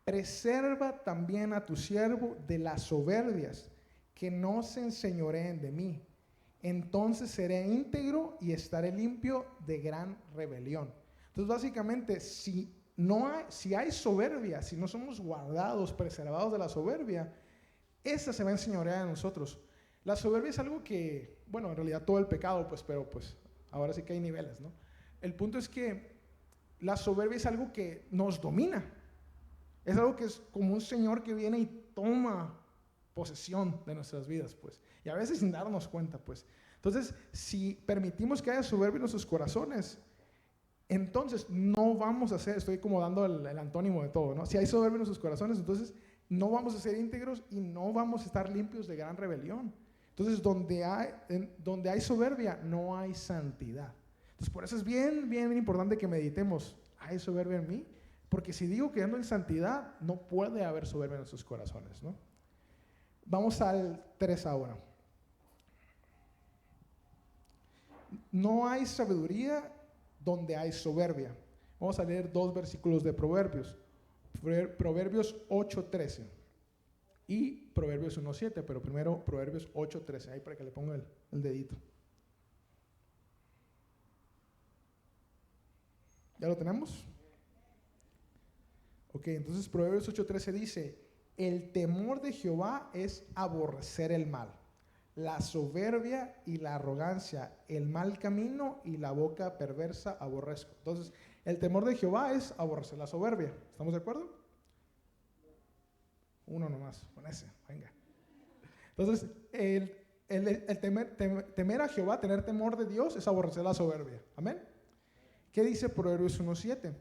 preserva también a tu siervo de las soberbias, que no se enseñoreen de mí. Entonces seré íntegro y estaré limpio de gran rebelión. Entonces básicamente, si hay soberbia, si no somos guardados, preservados de la soberbia, esa se va a enseñorear de nosotros. La soberbia es algo que, bueno, en realidad todo el pecado, pues, pero pues ahora sí que hay niveles, ¿no? El punto es que la soberbia es algo que nos domina. Es algo que es como un señor que viene y toma posesión de nuestras vidas, pues. Y a veces sin darnos cuenta, pues. Entonces, si permitimos que haya soberbia en nuestros corazones, entonces no vamos a ser, estoy como dando el antónimo de todo, ¿no? Si hay soberbia en nuestros corazones, entonces no vamos a ser íntegros y no vamos a estar limpios de gran rebelión. Entonces, donde hay soberbia, no hay santidad. Entonces, por eso es bien, bien, bien importante que meditemos, ¿hay soberbia en mí? Porque si digo que ando en santidad, no puede haber soberbia en nuestros corazones, ¿no? Vamos al 3 ahora. No hay sabiduría donde hay soberbia. Vamos a leer 2 versículos de Proverbios. Proverbios 8:13 y Proverbios 1:7, pero primero Proverbios 8:13, ahí para que le ponga el dedito. ¿Ya lo tenemos? Ok, entonces Proverbios 8:13 dice, el temor de Jehová es aborrecer el mal, la soberbia y la arrogancia, el mal camino y la boca perversa aborrezco. Entonces, el temor de Jehová es aborrecer la soberbia. ¿Estamos de acuerdo? Uno nomás, con ese, venga. Entonces, el temer a Jehová, tener temor de Dios, es aborrecer la soberbia. ¿Amén? ¿Qué dice Proverbios 1:7?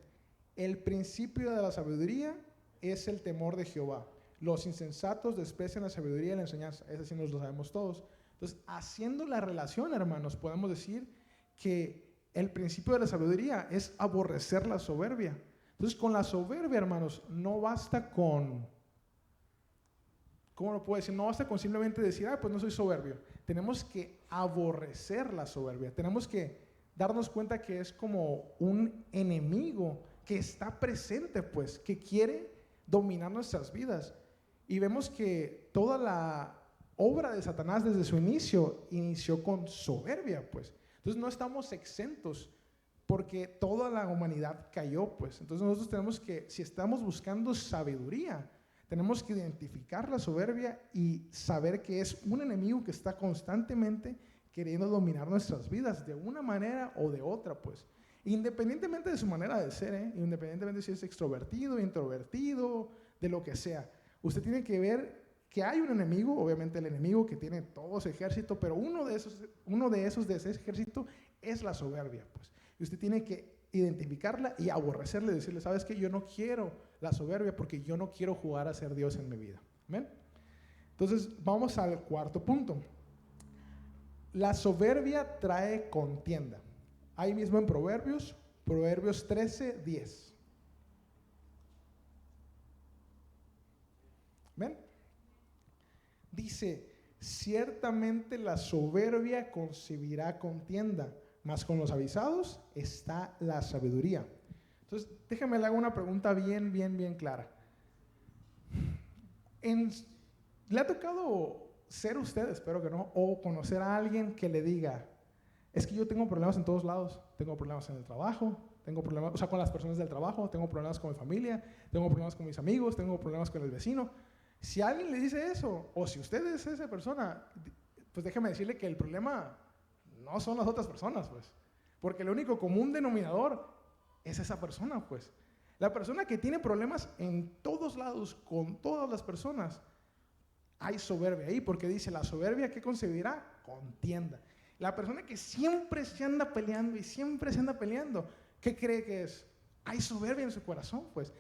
El principio de la sabiduría es el temor de Jehová. Los insensatos desprecian la sabiduría y la enseñanza. Eso sí nos lo sabemos todos. Entonces, haciendo la relación, hermanos, podemos decir que el principio de la sabiduría es aborrecer la soberbia. Entonces, con la soberbia, hermanos, no basta con, ¿cómo lo puedo decir? No basta con simplemente decir, pues no soy soberbio. Tenemos que aborrecer la soberbia. Tenemos que darnos cuenta que es como un enemigo que está presente, pues, que quiere dominar nuestras vidas. Y vemos que toda la obra de Satanás desde su inició con soberbia, pues. Entonces no estamos exentos porque toda la humanidad cayó, pues. Entonces nosotros tenemos que, si estamos buscando sabiduría, tenemos que identificar la soberbia y saber que es un enemigo que está constantemente queriendo dominar nuestras vidas de una manera o de otra, pues. Independientemente de su manera de ser, independientemente si es extrovertido, introvertido, de lo que sea. Usted tiene que ver que hay un enemigo, obviamente el enemigo que tiene todo ese ejército, pero uno de esos de ese ejército es la soberbia, pues. Y usted tiene que identificarla y aborrecerla y decirle, ¿sabes qué? Yo no quiero la soberbia porque yo no quiero jugar a ser Dios en mi vida. ¿Amén? Entonces, vamos al cuarto punto. La soberbia trae contienda. Ahí mismo en Proverbios 13:10. ¿Ven? Dice, ciertamente la soberbia concebirá contienda, mas con los avisados está la sabiduría. Entonces, déjame le hago una pregunta bien, bien, bien clara. ¿Le ha tocado ser usted, espero que no, o conocer a alguien que le diga, es que yo tengo problemas en todos lados, tengo problemas en el trabajo, tengo problemas, o sea, con las personas del trabajo, tengo problemas con mi familia, tengo problemas con mis amigos, tengo problemas con el vecino? Si alguien le dice eso, o si usted es esa persona, pues déjeme decirle que el problema no son las otras personas, pues, porque el único común denominador es esa persona, pues. La persona que tiene problemas en todos todos lados, con todas las personas, hay soberbia ahí, porque dice, la soberbia, ¿qué concebirá? Contienda. La persona que siempre se anda peleando y siempre se anda peleando, ¿qué cree que es? Hay soberbia en su corazón, pues.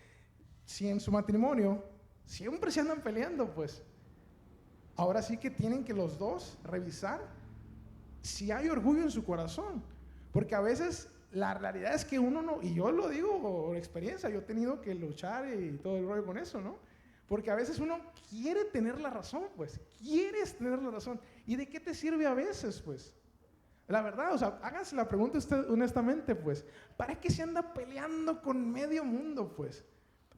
Si en su matrimonio siempre se andan peleando, pues, ahora sí que tienen que los dos revisar si hay orgullo en su corazón. Porque a veces la realidad es que uno no, y yo lo digo por experiencia, yo he tenido que luchar y todo el rollo con eso, ¿no? Porque a veces uno quiere tener la razón, pues, quieres tener la razón. ¿Y de qué te sirve a veces, pues? La verdad, o sea, hágase la pregunta usted honestamente, pues, ¿para qué se anda peleando con medio mundo, pues?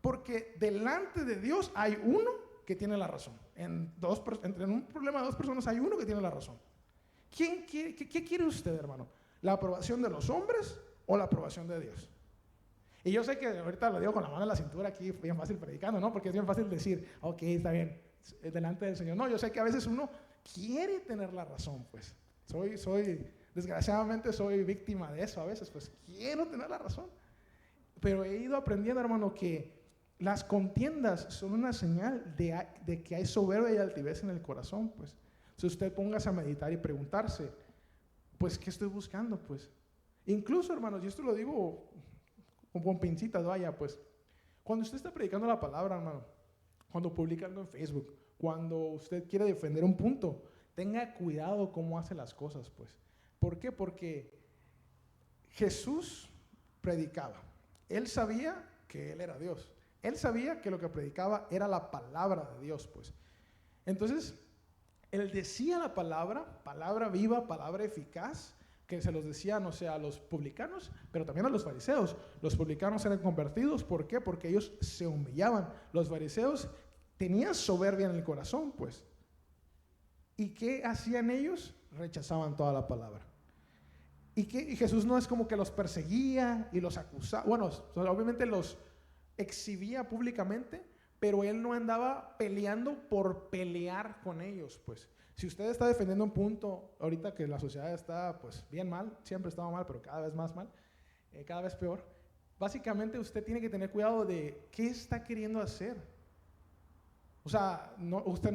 Porque delante de Dios hay uno que tiene la razón. En un problema de dos personas hay uno que tiene la razón. ¿Qué quiere usted, hermano? ¿La aprobación de los hombres o la aprobación de Dios? Y yo sé que ahorita lo digo con la mano en la cintura aquí, bien fácil predicando, ¿no? Porque es bien fácil decir, ok, está bien, delante del Señor. No, yo sé que a veces uno quiere tener la razón, pues. Desgraciadamente soy víctima de eso a veces, pues quiero tener la razón. Pero he ido aprendiendo, hermano, que las contiendas son una señal de que hay soberbia y altivez en el corazón, pues. Si usted póngase a meditar y preguntarse, pues, ¿qué estoy buscando, pues? Incluso, hermanos, y esto lo digo con pincitas, vaya, pues, cuando usted está predicando la palabra, hermano, cuando publica algo en Facebook, cuando usted quiere defender un punto, tenga cuidado cómo hace las cosas, pues. ¿Por qué? Porque Jesús predicaba. Él sabía que Él era Dios. Él sabía que lo que predicaba era la palabra de Dios, pues. Entonces, Él decía la palabra viva, palabra eficaz, que se los decía, no sé, a los publicanos, pero también a los fariseos. Los publicanos eran convertidos, ¿por qué? Porque ellos se humillaban. Los fariseos tenían soberbia en el corazón, pues. ¿Y qué hacían ellos? Rechazaban toda la palabra. Y Jesús no es como que los perseguía y los acusaba. Bueno, obviamente los exhibía públicamente, pero Él no andaba peleando por pelear con ellos, pues. Si usted está defendiendo un punto, ahorita que la sociedad está, pues, bien mal, siempre estaba mal, pero cada vez más mal, cada vez peor, básicamente usted tiene que tener cuidado de qué está queriendo hacer. O sea, usted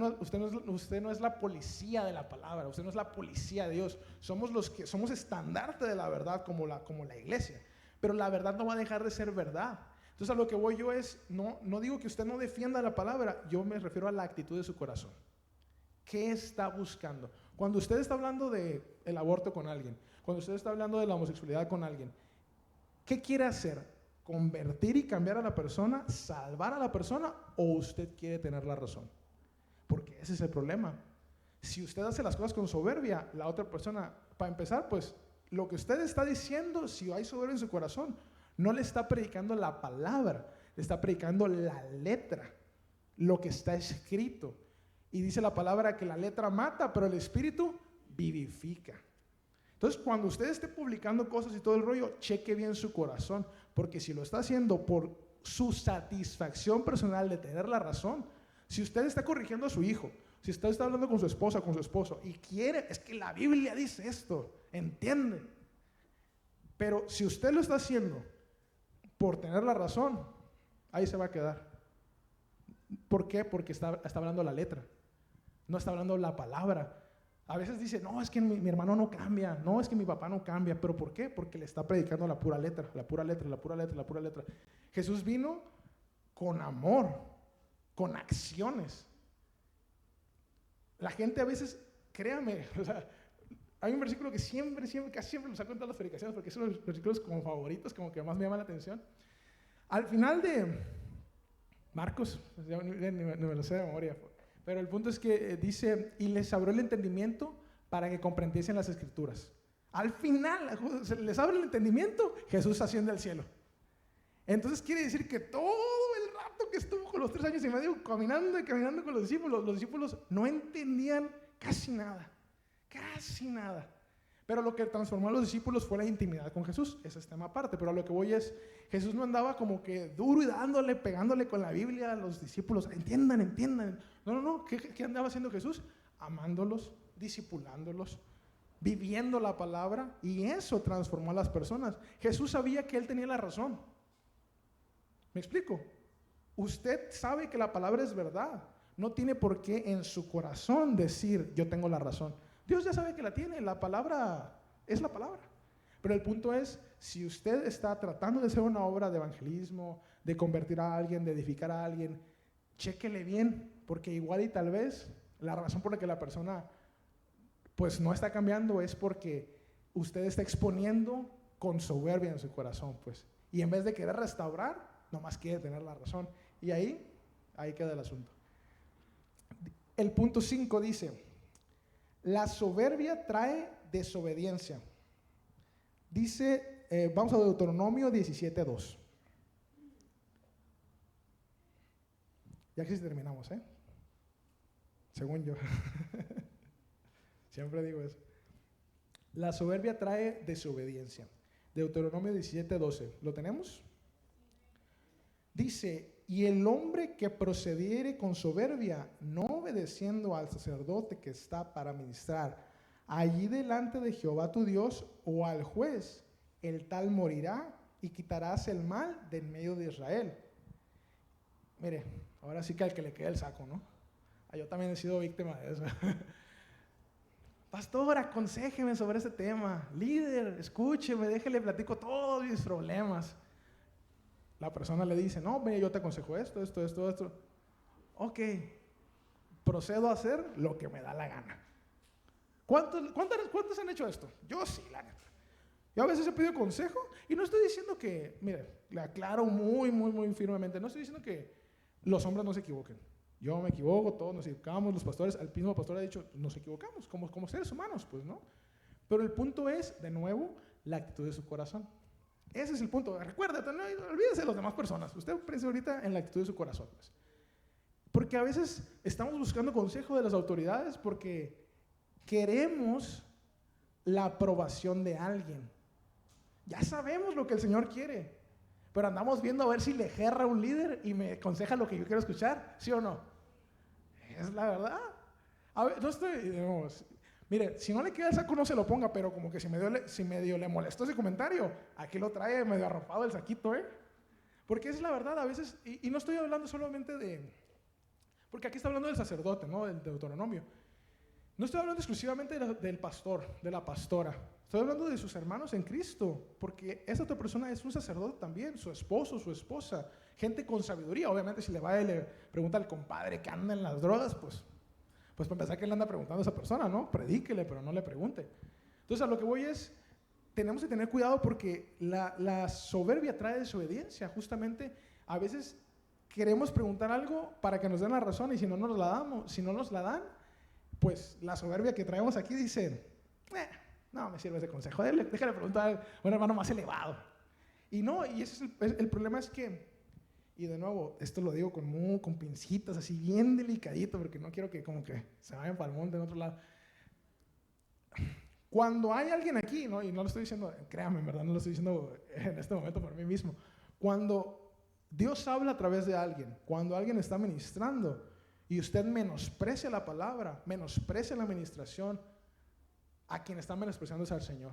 no es la policía de la palabra, usted no es la policía de Dios. Somos los que somos estandarte de la verdad como la iglesia, pero la verdad no va a dejar de ser verdad. Entonces a lo que voy yo es, no digo que usted no defienda la palabra, yo me refiero a la actitud de su corazón. ¿Qué está buscando? Cuando usted está hablando del aborto con alguien, cuando usted está hablando de la homosexualidad con alguien, ¿qué quiere hacer? ¿Convertir y cambiar a la persona? ¿Salvar a la persona? ¿O usted quiere tener la razón? Porque ese es el problema. Si usted hace las cosas con soberbia, la otra persona, para empezar, pues lo que usted está diciendo, si hay soberbia en su corazón, no le está predicando la palabra, le está predicando la letra, lo que está escrito. Y dice la palabra que la letra mata, pero el espíritu vivifica. Entonces, cuando usted esté publicando cosas y todo el rollo, cheque bien su corazón, porque si lo está haciendo por su satisfacción personal de tener la razón, si usted está corrigiendo a su hijo, si usted está hablando con su esposa, con su esposo, y quiere, es que la Biblia dice esto, entiende. Pero si usted lo está haciendo por tener la razón, ahí se va a quedar. ¿Por qué? Porque está hablando la letra, no está hablando la palabra. A veces dice, no, es que mi hermano no cambia, no, es que mi papá no cambia. ¿Pero por qué? Porque le está predicando la pura letra, la pura letra, la pura letra, la pura letra. Jesús vino con amor, con acciones. La gente a veces, créame, o sea, hay un versículo que casi siempre lo saco en todas las predicaciones, porque son los versículos como favoritos, como que más me llaman la atención. Al final de Marcos, ni me lo sé de memoria, pero el punto es que dice, y les abrió el entendimiento para que comprendiesen las escrituras. Al final, les abre el entendimiento, Jesús asciende al cielo. Entonces quiere decir que todo el rato que estuvo con los 3 años y medio caminando y caminando con los discípulos no entendían casi nada. Pero lo que transformó a los discípulos fue la intimidad con Jesús. Ese es tema aparte, pero a lo que voy es, Jesús no andaba como que duro y pegándole con la Biblia a los discípulos. Entiendan. No. ¿Qué andaba haciendo Jesús? Amándolos, discipulándolos, viviendo la palabra, y eso transformó a las personas. Jesús sabía que Él tenía la razón. ¿Me explico? Usted sabe que la palabra es verdad. No tiene por qué en su corazón decir, yo tengo la razón. Dios ya sabe que la tiene, la palabra es la palabra. Pero el punto es, si usted está tratando de hacer una obra de evangelismo, de convertir a alguien, de edificar a alguien, chéquele bien, porque igual y tal vez la razón por la que la persona pues no está cambiando es porque usted está exponiendo con soberbia en su corazón, pues. Y en vez de querer restaurar, nomás quiere tener la razón. Y ahí queda el asunto. El punto 5 dice, la soberbia trae desobediencia. Dice, vamos a Deuteronomio 17:2. Ya casi terminamos, según yo. Siempre digo eso. La soberbia trae desobediencia. Deuteronomio 17:12. ¿Lo tenemos? Dice, y el hombre que procediere con soberbia, no obedeciendo al sacerdote que está para ministrar allí delante de Jehová tu Dios o al juez, el tal morirá y quitarás el mal de en medio de Israel. Mire, ahora sí que al que le quede el saco, ¿no? Yo también he sido víctima de eso. Pastor, aconséjeme sobre ese tema. Líder, escúcheme, déjele platico todos mis problemas. La persona le dice, no, yo te aconsejo esto. Ok, procedo a hacer lo que me da la gana. ¿Cuántos han hecho esto? Yo sí, la neta. Yo a veces he pedido consejo y no estoy diciendo que, mire, le aclaro muy firmemente, no estoy diciendo que los hombres no se equivoquen. Yo me equivoco, todos nos equivocamos, los pastores, el mismo pastor ha dicho, nos equivocamos como seres humanos, pues, ¿no? Pero el punto es, de nuevo, la actitud de su corazón. Ese es el punto. Recuérdate, no olvídese de las demás personas. Usted piensa ahorita en la actitud de su corazón, pues. Porque a veces estamos buscando consejo de las autoridades porque queremos la aprobación de alguien. Ya sabemos lo que el Señor quiere, pero andamos viendo a ver si le jerra un líder y me aconseja lo que yo quiero escuchar, ¿sí o no? Es la verdad. A ver, mire, si no le queda el saco no se lo ponga, pero como que si medio le molestó ese comentario, aquí lo trae medio arropado el saquito, porque es la verdad a veces, y no estoy hablando solamente porque aquí está hablando del sacerdote, ¿no? Del Deuteronomio. No estoy hablando exclusivamente del pastor, de la pastora. Estoy hablando de sus hermanos en Cristo, porque esa otra persona es un sacerdote también, su esposo, su esposa, gente con sabiduría. Obviamente si le va y le pregunta al compadre que anda en las drogas, pues para empezar que le anda preguntando a esa persona, ¿no? Predíquele, pero no le pregunte. Entonces a lo que voy es, tenemos que tener cuidado porque la soberbia trae desobediencia. Justamente a veces queremos preguntar algo para que nos den la razón y si no nos la dan, pues la soberbia que traemos aquí dice, no me sirve ese consejo, déjale preguntar a un hermano más elevado. Y ese es el problema es que, y de nuevo, esto lo digo con pincitas, así bien delicadito, porque no quiero que como que se vayan para el monte en otro lado. Cuando hay alguien aquí, ¿no? Y no lo estoy diciendo, créanme, en verdad, no lo estoy diciendo en este momento por mí mismo. Cuando Dios habla a través de alguien, cuando alguien está ministrando, y usted menosprecia la palabra, menosprecia la administración, a quien está menospreciando es al Señor.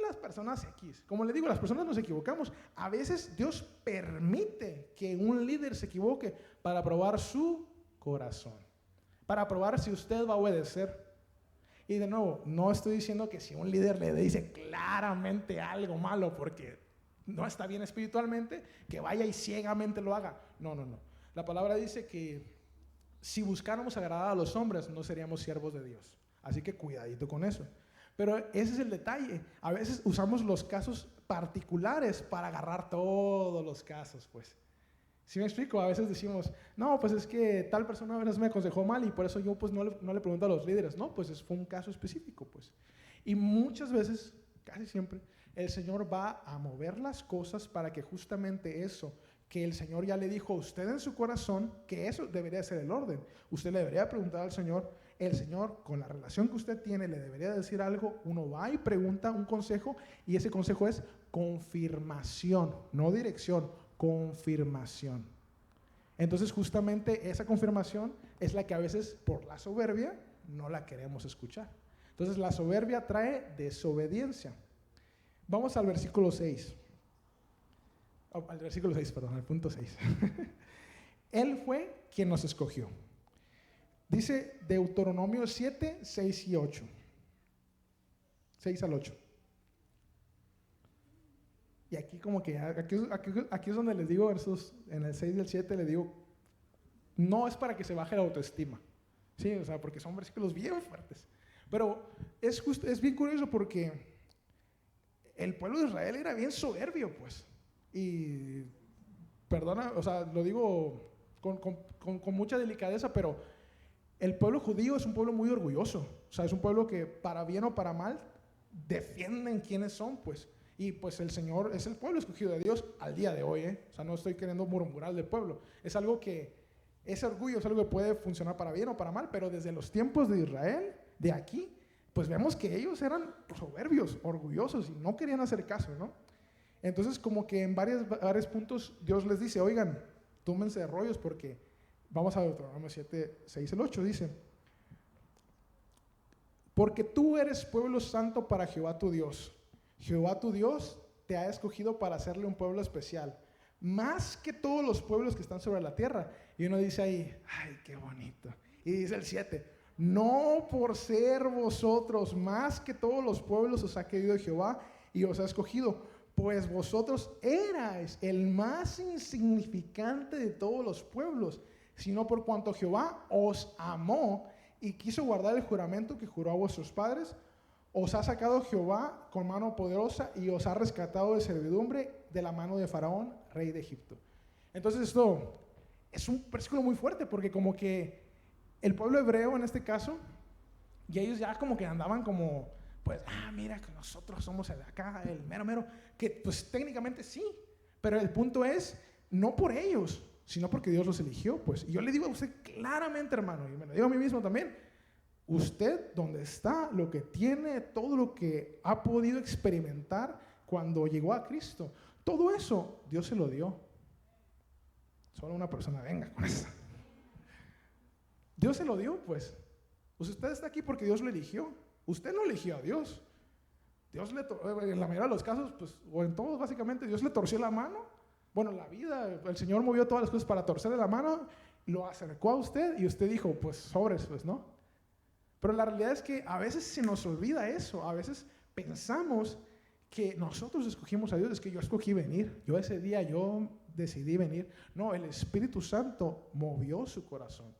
Las personas X, como le digo, las personas nos equivocamos. A veces Dios permite que un líder se equivoque para probar su corazón, para probar si usted va a obedecer. Y de nuevo, no estoy diciendo que si un líder le dice claramente algo malo porque no está bien espiritualmente, que vaya y ciegamente lo haga. No. La palabra dice que si buscáramos agradar a los hombres, no seríamos siervos de Dios. Así que cuidadito con eso. Pero ese es el detalle. A veces usamos los casos particulares para agarrar todos los casos, pues. ¿Sí me explico? A veces decimos, no, pues es que tal persona a veces me aconsejó mal y por eso yo pues no le pregunto a los líderes. No, pues fue un caso específico, pues. Y muchas veces, casi siempre, el Señor va a mover las cosas para que justamente eso, que el Señor ya le dijo a usted en su corazón, que eso debería ser el orden. Usted le debería preguntar al Señor, el Señor, con la relación que usted tiene, le debería decir algo. Uno va y pregunta un consejo y ese consejo es confirmación, no dirección, confirmación. Entonces justamente esa confirmación es la que a veces por la soberbia no la queremos escuchar. Entonces la soberbia trae desobediencia. Vamos al versículo 6. al versículo 6, perdón, al punto 6. Él fue quien nos escogió. Dice Deuteronomio 7, 6 y 8. 6 al 8. Y aquí como que, aquí es donde les digo, en el 6 y el 7 les digo, no es para que se baje la autoestima. Sí, o sea, porque son versículos bien fuertes. Pero es bien curioso porque el pueblo de Israel era bien soberbio, pues. Y, perdona, o sea, lo digo con mucha delicadeza, pero el pueblo judío es un pueblo muy orgulloso. O sea, es un pueblo que, para bien o para mal, defienden quiénes son, pues. Y pues el Señor es el pueblo escogido de Dios al día de hoy, ¿eh? O sea, no estoy queriendo murmurar del pueblo. Es algo que, ese orgullo es algo que puede funcionar para bien o para mal, pero desde los tiempos de Israel, de aquí, pues vemos que ellos eran soberbios, orgullosos y no querían hacer caso, ¿no? Entonces, como que en varios puntos Dios les dice, oigan, túmense de rollos porque vamos a Deuteronomio 7, 6 al 8, dice, porque tú eres pueblo santo para Jehová tu Dios. Jehová tu Dios te ha escogido para hacerle un pueblo especial, más que todos los pueblos que están sobre la tierra. Y uno dice ahí, ay, qué bonito. Y dice el 7, no por ser vosotros más que todos los pueblos os ha querido Jehová y os ha escogido, pues vosotros erais el más insignificante de todos los pueblos, sino por cuanto Jehová os amó y quiso guardar el juramento que juró a vuestros padres, os ha sacado Jehová con mano poderosa y os ha rescatado de servidumbre de la mano de Faraón, rey de Egipto. Entonces esto es un versículo muy fuerte porque como que el pueblo hebreo en este caso, y ellos ya como que andaban como, pues, mira que nosotros somos el de acá, el mero mero, que pues técnicamente sí, pero el punto es, no por ellos, sino porque Dios los eligió, pues. Y yo le digo a usted claramente, hermano, y me lo digo a mí mismo también, usted, donde está, lo que tiene, todo lo que ha podido experimentar cuando llegó a Cristo, todo eso Dios se lo dio. Solo una persona venga con eso. Dios se lo dio, pues. Usted está aquí porque Dios lo eligió. Usted no eligió a Dios. En la mayoría de los casos, pues, o en todos básicamente, Dios le torció la mano. Bueno, la vida, el Señor movió todas las cosas para torcerle la mano, lo acercó a usted y usted dijo, pues, sobres, pues, ¿no? Pero la realidad es que a veces se nos olvida eso, a veces pensamos que nosotros escogimos a Dios, es que yo escogí venir, ese día yo decidí venir. No, el Espíritu Santo movió su corazón.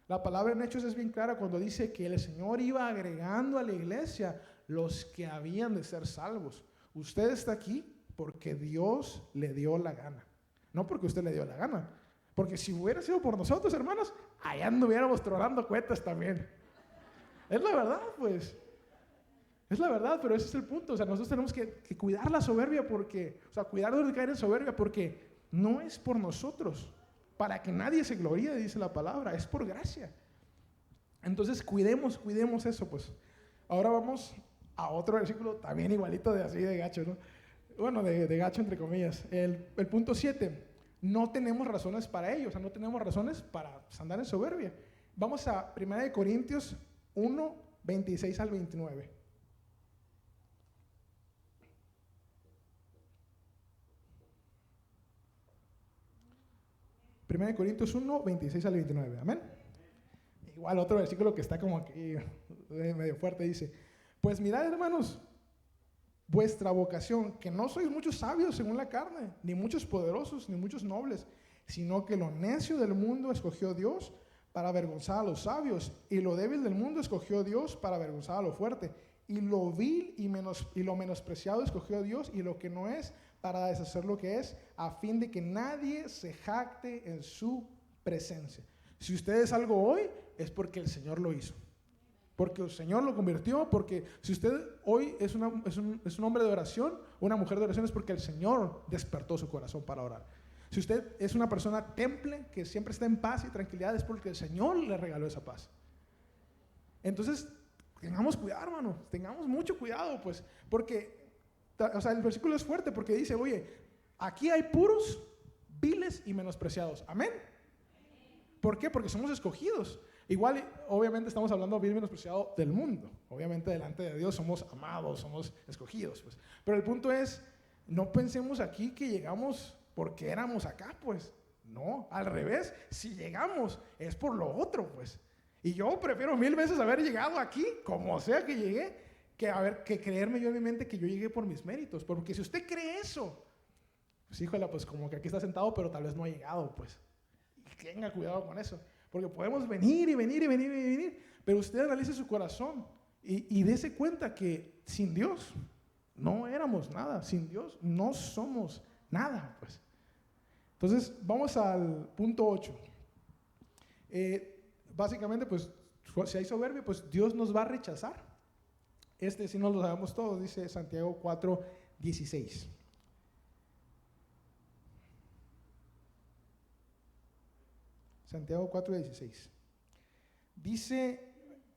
La palabra en Hechos es bien clara cuando dice que el Señor iba agregando a la iglesia los que habían de ser salvos. Usted está aquí porque Dios le dio la gana, no porque usted le dio la gana, porque si hubiera sido por nosotros, hermanos, allá anduviéramos tronando cuetas también. Es la verdad, pues. Es la verdad, pero ese es el punto. O sea, nosotros tenemos que cuidar la soberbia porque, o sea, cuidar de caer en soberbia porque no es por nosotros, para que nadie se gloríe, dice la palabra, es por gracia. Entonces, cuidemos eso, pues. Ahora vamos a otro versículo también igualito de así de gacho, ¿no? Bueno, de gacho entre comillas. El punto 7, no tenemos razones para ello, o sea, no tenemos razones para andar en soberbia. Vamos a 1 Corintios 1, 26 al 29. Primera de Corintios 1, 26 al 29. Amén. Igual otro versículo que está como aquí medio fuerte dice, pues mirad, hermanos, vuestra vocación, que no sois muchos sabios según la carne, ni muchos poderosos, ni muchos nobles, sino que lo necio del mundo escogió Dios para avergonzar a los sabios, y lo débil del mundo escogió Dios para avergonzar a lo fuerte, y lo vil y lo menospreciado escogió Dios, y lo que no es, para deshacer lo que es, a fin de que nadie se jacte en su presencia. Si usted es algo hoy, es porque el Señor lo hizo, porque el Señor lo convirtió, porque si usted hoy es un hombre de oración, una mujer de oración, es porque el Señor despertó su corazón para orar. Si usted es una persona temple, que siempre está en paz y tranquilidad, es porque el Señor le regaló esa paz. Entonces, tengamos cuidado, hermano, tengamos mucho cuidado, pues, porque, o sea, el versículo es fuerte porque dice, oye, aquí hay puros, viles y menospreciados. ¿Amén? ¿Por qué? Porque somos escogidos. Igual, obviamente estamos hablando vil y menospreciado del mundo. Obviamente delante de Dios somos amados, somos escogidos, pues. Pero el punto es, no pensemos aquí que llegamos porque éramos acá, pues. No, al revés, si llegamos es por lo otro, pues. Y yo prefiero 1000 veces haber llegado aquí, como sea que llegué, que creerme yo en mi mente que yo llegué por mis méritos. Porque si usted cree eso, pues híjole, pues como que aquí está sentado, pero tal vez no ha llegado, pues. Y tenga cuidado con eso. Porque podemos venir y venir y venir y venir, pero usted analice su corazón y dése cuenta que sin Dios no éramos nada. Sin Dios no somos nada, pues. Entonces, vamos al punto 8. Básicamente, pues, si hay soberbia, pues Dios nos va a rechazar. Si no lo sabemos todos, dice Santiago 4:16. Santiago 4:16. Dice,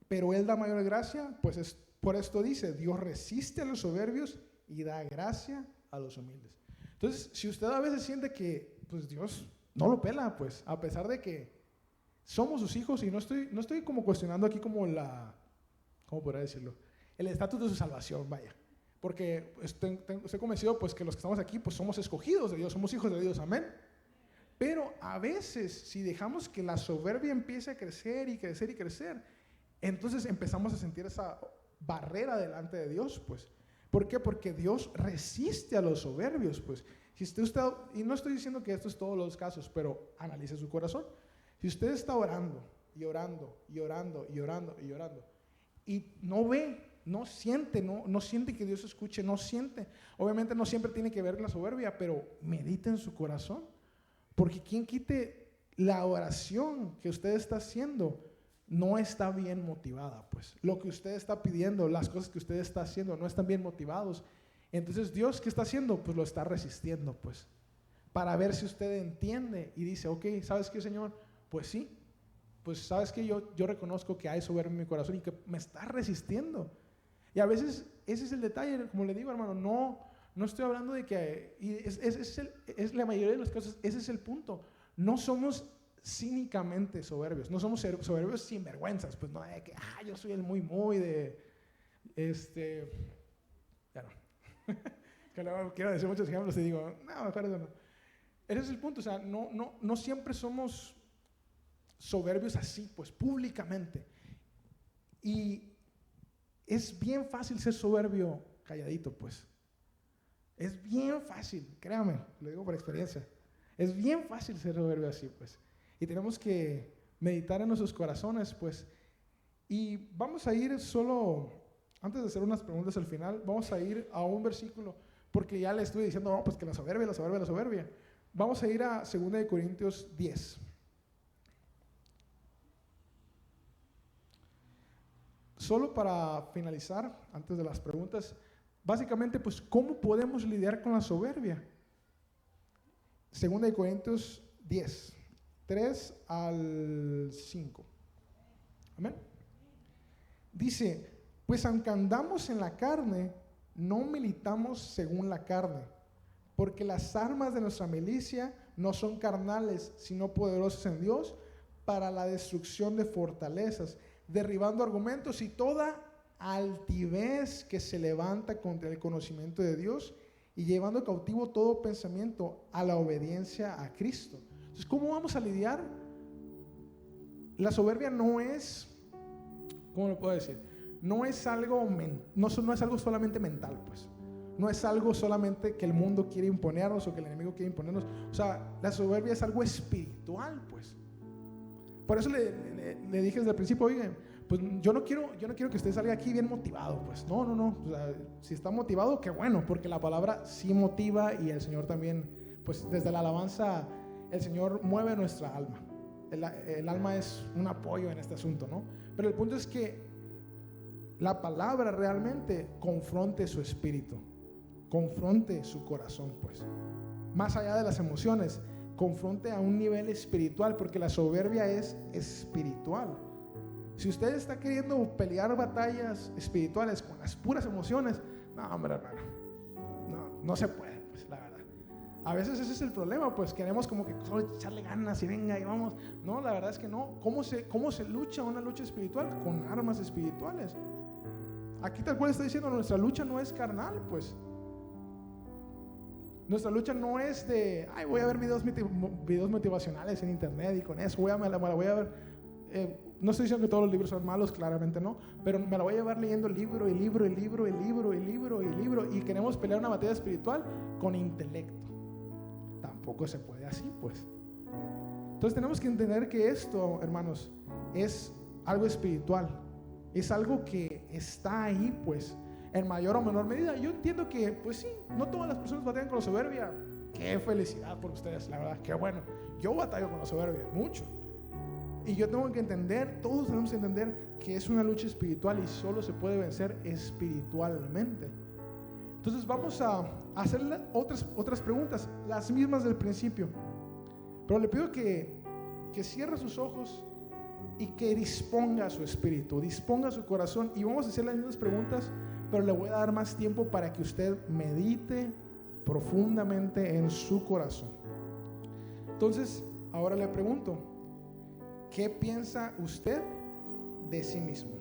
pero Él da mayor gracia, pues por esto dice, Dios resiste a los soberbios y da gracia a los humildes. Entonces, si usted a veces siente que pues Dios no lo pela, pues a pesar de que somos sus hijos, y no estoy como cuestionando aquí como ¿cómo podría decirlo? El estatus de su salvación, vaya. Porque estoy convencido pues que los que estamos aquí pues somos escogidos de Dios, somos hijos de Dios, amén. Pero a veces si dejamos que la soberbia empiece a crecer y crecer y crecer, entonces empezamos a sentir esa barrera delante de Dios, pues. ¿Por qué? Porque Dios resiste a los soberbios, pues. Si usted está, y no estoy diciendo que esto es todos los casos, pero analice su corazón. Si usted está orando y orando y orando y orando y orando y no ve, no siente que Dios escuche, no siente. Obviamente no siempre tiene que ver con la soberbia, pero medite en su corazón. Porque quien quite la oración que usted está haciendo no está bien motivada, pues. Lo que usted está pidiendo, las cosas que usted está haciendo no están bien motivados. Entonces Dios, ¿qué está haciendo? Pues lo está resistiendo, pues. Para ver si usted entiende y dice, ok, ¿sabes qué, Señor? Pues sí, pues sabes que yo reconozco que hay soberbia en mi corazón y que me está resistiendo. Y a veces ese es el detalle, como le digo, hermano, no estoy hablando de que, y es la mayoría de los casos, ese es el punto. No somos cínicamente soberbios, no somos soberbios sinvergüenzas, pues no de que, yo soy el muy de, ya no. Que luego quiero decir muchos ejemplos y digo, no, mejor eso no. Ese es el punto, o sea, no siempre somos soberbios así, pues públicamente. Y es bien fácil ser soberbio calladito, pues. Es bien fácil, créame, lo digo por experiencia. Es bien fácil ser soberbio así, pues. Y tenemos que meditar en nuestros corazones, pues. Y vamos a ir solo, antes de hacer unas preguntas al final, vamos a ir a un versículo, porque ya le estuve diciendo, no, pues que la soberbia. Vamos a ir a 2 Corintios 10. Solo para finalizar, antes de las preguntas, básicamente, pues, ¿cómo podemos lidiar con la soberbia? 2 Corintios 10, 3 al 5. Amén. Dice, pues aunque andamos en la carne, no militamos según la carne, porque las armas de nuestra milicia no son carnales, sino poderosas en Dios para la destrucción de fortalezas, derribando argumentos y toda altivez que se levanta contra el conocimiento de Dios y llevando cautivo todo pensamiento a la obediencia a Cristo. Entonces, ¿cómo vamos a lidiar? La soberbia no es, ¿cómo lo puedo decir? No es algo solamente mental, pues. No es algo solamente que el mundo quiere imponernos o que el enemigo quiere imponernos. O sea, la soberbia es algo espiritual, pues. Por eso le dije desde el principio, oigan, pues yo no quiero que usted salga aquí bien motivado, pues no. O sea, si está motivado, qué bueno, porque la palabra sí motiva y el Señor también, pues desde la alabanza, el Señor mueve nuestra alma. El alma es un apoyo en este asunto, ¿no? Pero el punto es que la palabra realmente confronte su espíritu, confronte su corazón, pues. Más allá de las emociones, confronte a un nivel espiritual, porque la soberbia es espiritual. Si usted está queriendo pelear batallas espirituales con las puras emociones, no, hombre, hermano, no se puede, pues, la verdad. A veces ese es el problema, pues queremos como que solo echarle ganas y venga y vamos. No, la verdad es que no. ¿Cómo se lucha una lucha espiritual? Con armas espirituales. Aquí tal cual está diciendo, nuestra lucha no es carnal, pues. Nuestra lucha no es de, ay, voy a ver videos motivacionales en internet y con eso me la voy a ver. No estoy diciendo que todos los libros son malos, claramente no, pero me la voy a llevar leyendo libro y queremos pelear una batalla espiritual con intelecto. Tampoco se puede así, pues. Entonces tenemos que entender que esto, hermanos, es algo espiritual, es algo que está ahí, pues, en mayor o menor medida. Yo entiendo que, pues sí, no todas las personas batallan con la soberbia. Qué felicidad por ustedes, la verdad, qué bueno. Yo batallo con la soberbia, mucho. Y yo tengo que entender, todos tenemos que entender que es una lucha espiritual y solo se puede vencer espiritualmente. Entonces vamos a hacer otras preguntas, las mismas del principio. Pero le pido que cierre sus ojos y que disponga su espíritu, disponga su corazón. Y vamos a hacer las mismas preguntas, pero le voy a dar más tiempo para que usted medite profundamente en su corazón. Entonces, ahora le pregunto, ¿qué piensa usted de sí mismo?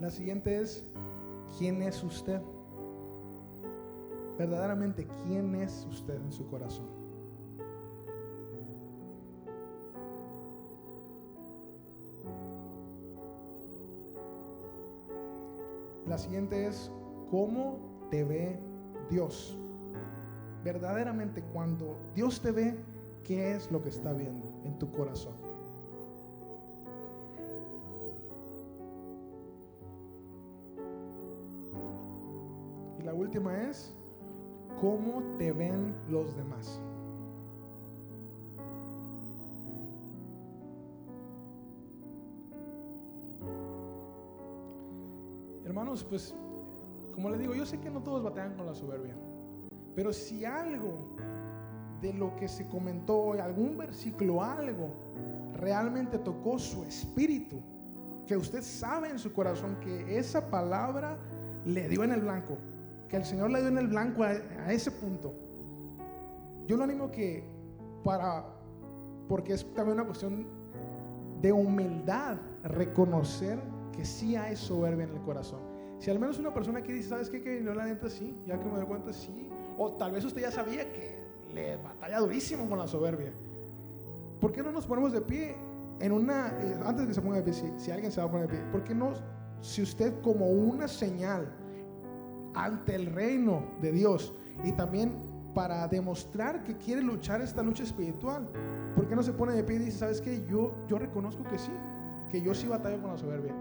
La siguiente es, ¿quién es usted? Verdaderamente, ¿quién es usted en su corazón? La siguiente es, ¿cómo te ve Dios? Verdaderamente, cuando Dios te ve, ¿qué es lo que está viendo en tu corazón? Y la última es, ¿cómo te ven los demás? Hermanos, pues, como les digo, yo sé que no todos batallan con la soberbia, pero si algo de lo que se comentó, algún versículo, algo realmente tocó su espíritu, que usted sabe en su corazón que esa palabra le dio en el blanco, que el Señor le dio en el blanco a ese punto, yo lo animo porque es también una cuestión de humildad, reconocer que sí hay soberbia en el corazón. Si al menos una persona que dice, ¿sabes qué? Que yo la neta sí, ya que me doy cuenta sí. O tal vez usted ya sabía que le batalla durísimo con la soberbia. ¿Por qué no nos ponemos de pie en antes de que se ponga de pie, si alguien se va a poner de pie, ¿por qué no, si usted como una señal ante el reino de Dios y también para demostrar que quiere luchar esta lucha espiritual, ¿por qué no se pone de pie y dice, ¿sabes qué? Yo reconozco que yo sí batallo con la soberbia.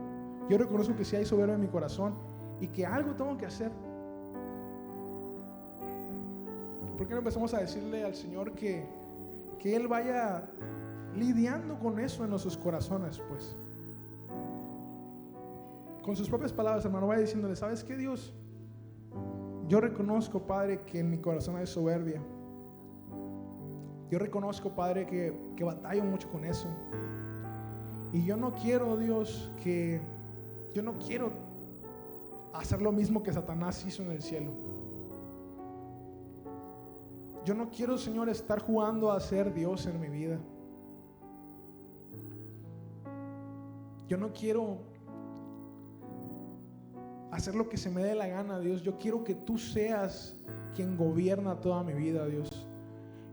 Yo reconozco que sí hay soberbia en mi corazón y que algo tengo que hacer. ¿Por qué no empezamos a decirle al Señor que Él vaya lidiando con eso en nuestros corazones, pues? Con sus propias palabras, hermano, vaya diciéndole, ¿sabes qué, Dios? Yo reconozco, Padre, que en mi corazón hay soberbia. Yo reconozco, Padre, que batallo mucho con eso. Y yo no quiero, Dios, yo no quiero hacer lo mismo que Satanás hizo en el cielo. Yo no quiero, Señor, estar jugando a ser Dios en mi vida. Yo no quiero hacer lo que se me dé la gana, Dios. Yo quiero que tú seas quien gobierna toda mi vida, Dios.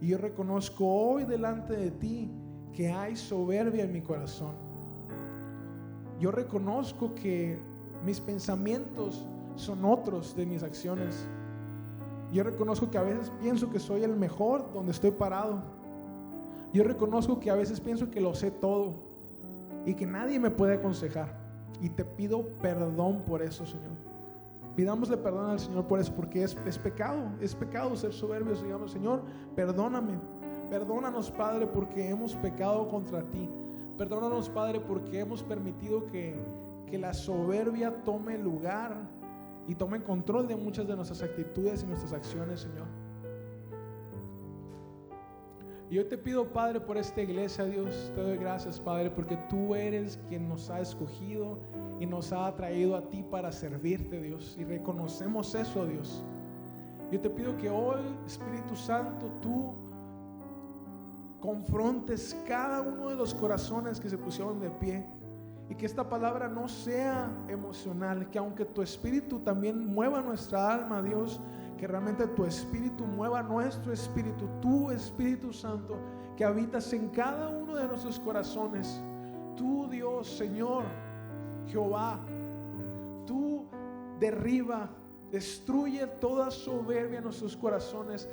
Y yo reconozco hoy delante de ti que hay soberbia en mi corazón. Yo reconozco que mis pensamientos son otros de mis acciones. Yo reconozco que a veces pienso que soy el mejor donde estoy parado. Yo reconozco que a veces pienso que lo sé todo y que nadie me puede aconsejar. Y te pido perdón por eso, Señor. Pidámosle perdón al Señor por eso, porque es pecado ser soberbios. Digamos, Señor, perdóname. Perdónanos, Padre, porque hemos pecado contra ti. Perdónanos, Padre, porque hemos permitido que la soberbia tome lugar y tome control de muchas de nuestras actitudes y nuestras acciones, Señor. Y yo te pido, Padre, por esta iglesia, Dios, te doy gracias, Padre, porque tú eres quien nos ha escogido y nos ha traído a ti para servirte, Dios, y reconocemos eso, Dios. Yo te pido que hoy, Espíritu Santo, tú confrontes cada uno de los corazones que se pusieron de pie. Y que esta palabra no sea emocional, que aunque tu espíritu también mueva nuestra alma, Dios, que realmente tu espíritu mueva nuestro espíritu, tu Espíritu Santo, que habitas en cada uno de nuestros corazones. Tú, Dios, Señor, Jehová, tú derriba, destruye toda soberbia en nuestros corazones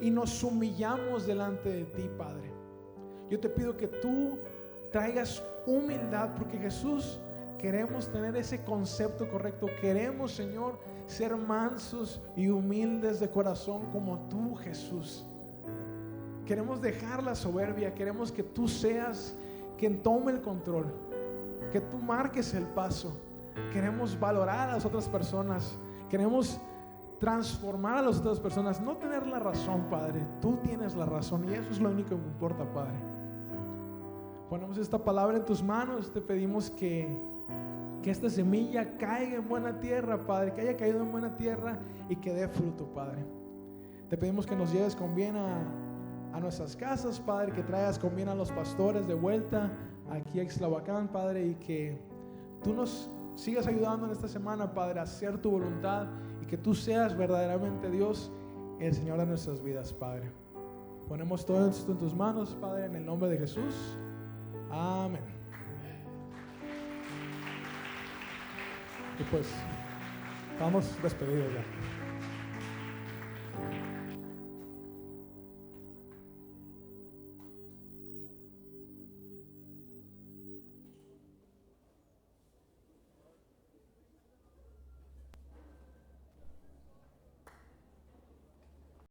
y nos humillamos delante de ti, Padre. Yo te pido que tú traigas humildad, porque Jesús, queremos tener ese concepto correcto. Queremos, Señor, ser mansos y humildes de corazón como tú, Jesús. Queremos dejar la soberbia. Queremos que tú seas quien tome el control, que tú marques el paso. Queremos valorar a las otras personas. Queremos transformar a las otras personas. No tener la razón, Padre. Tú tienes la razón y eso es lo único que me importa, Padre. Ponemos esta palabra en tus manos. Te pedimos que esta semilla caiga en buena tierra, Padre, que haya caído en buena tierra y que dé fruto, Padre. Te pedimos que nos lleves con bien a nuestras casas, Padre, que traigas con bien a los pastores de vuelta aquí a Ixtlahuacán, Padre, y que tú nos sigas ayudando en esta semana, Padre, a hacer tu voluntad y que tú seas verdaderamente, Dios, el Señor de nuestras vidas, Padre. Ponemos todo esto en tus manos, Padre, en el nombre de Jesús. Amén. Y pues, estamos despedidos ya.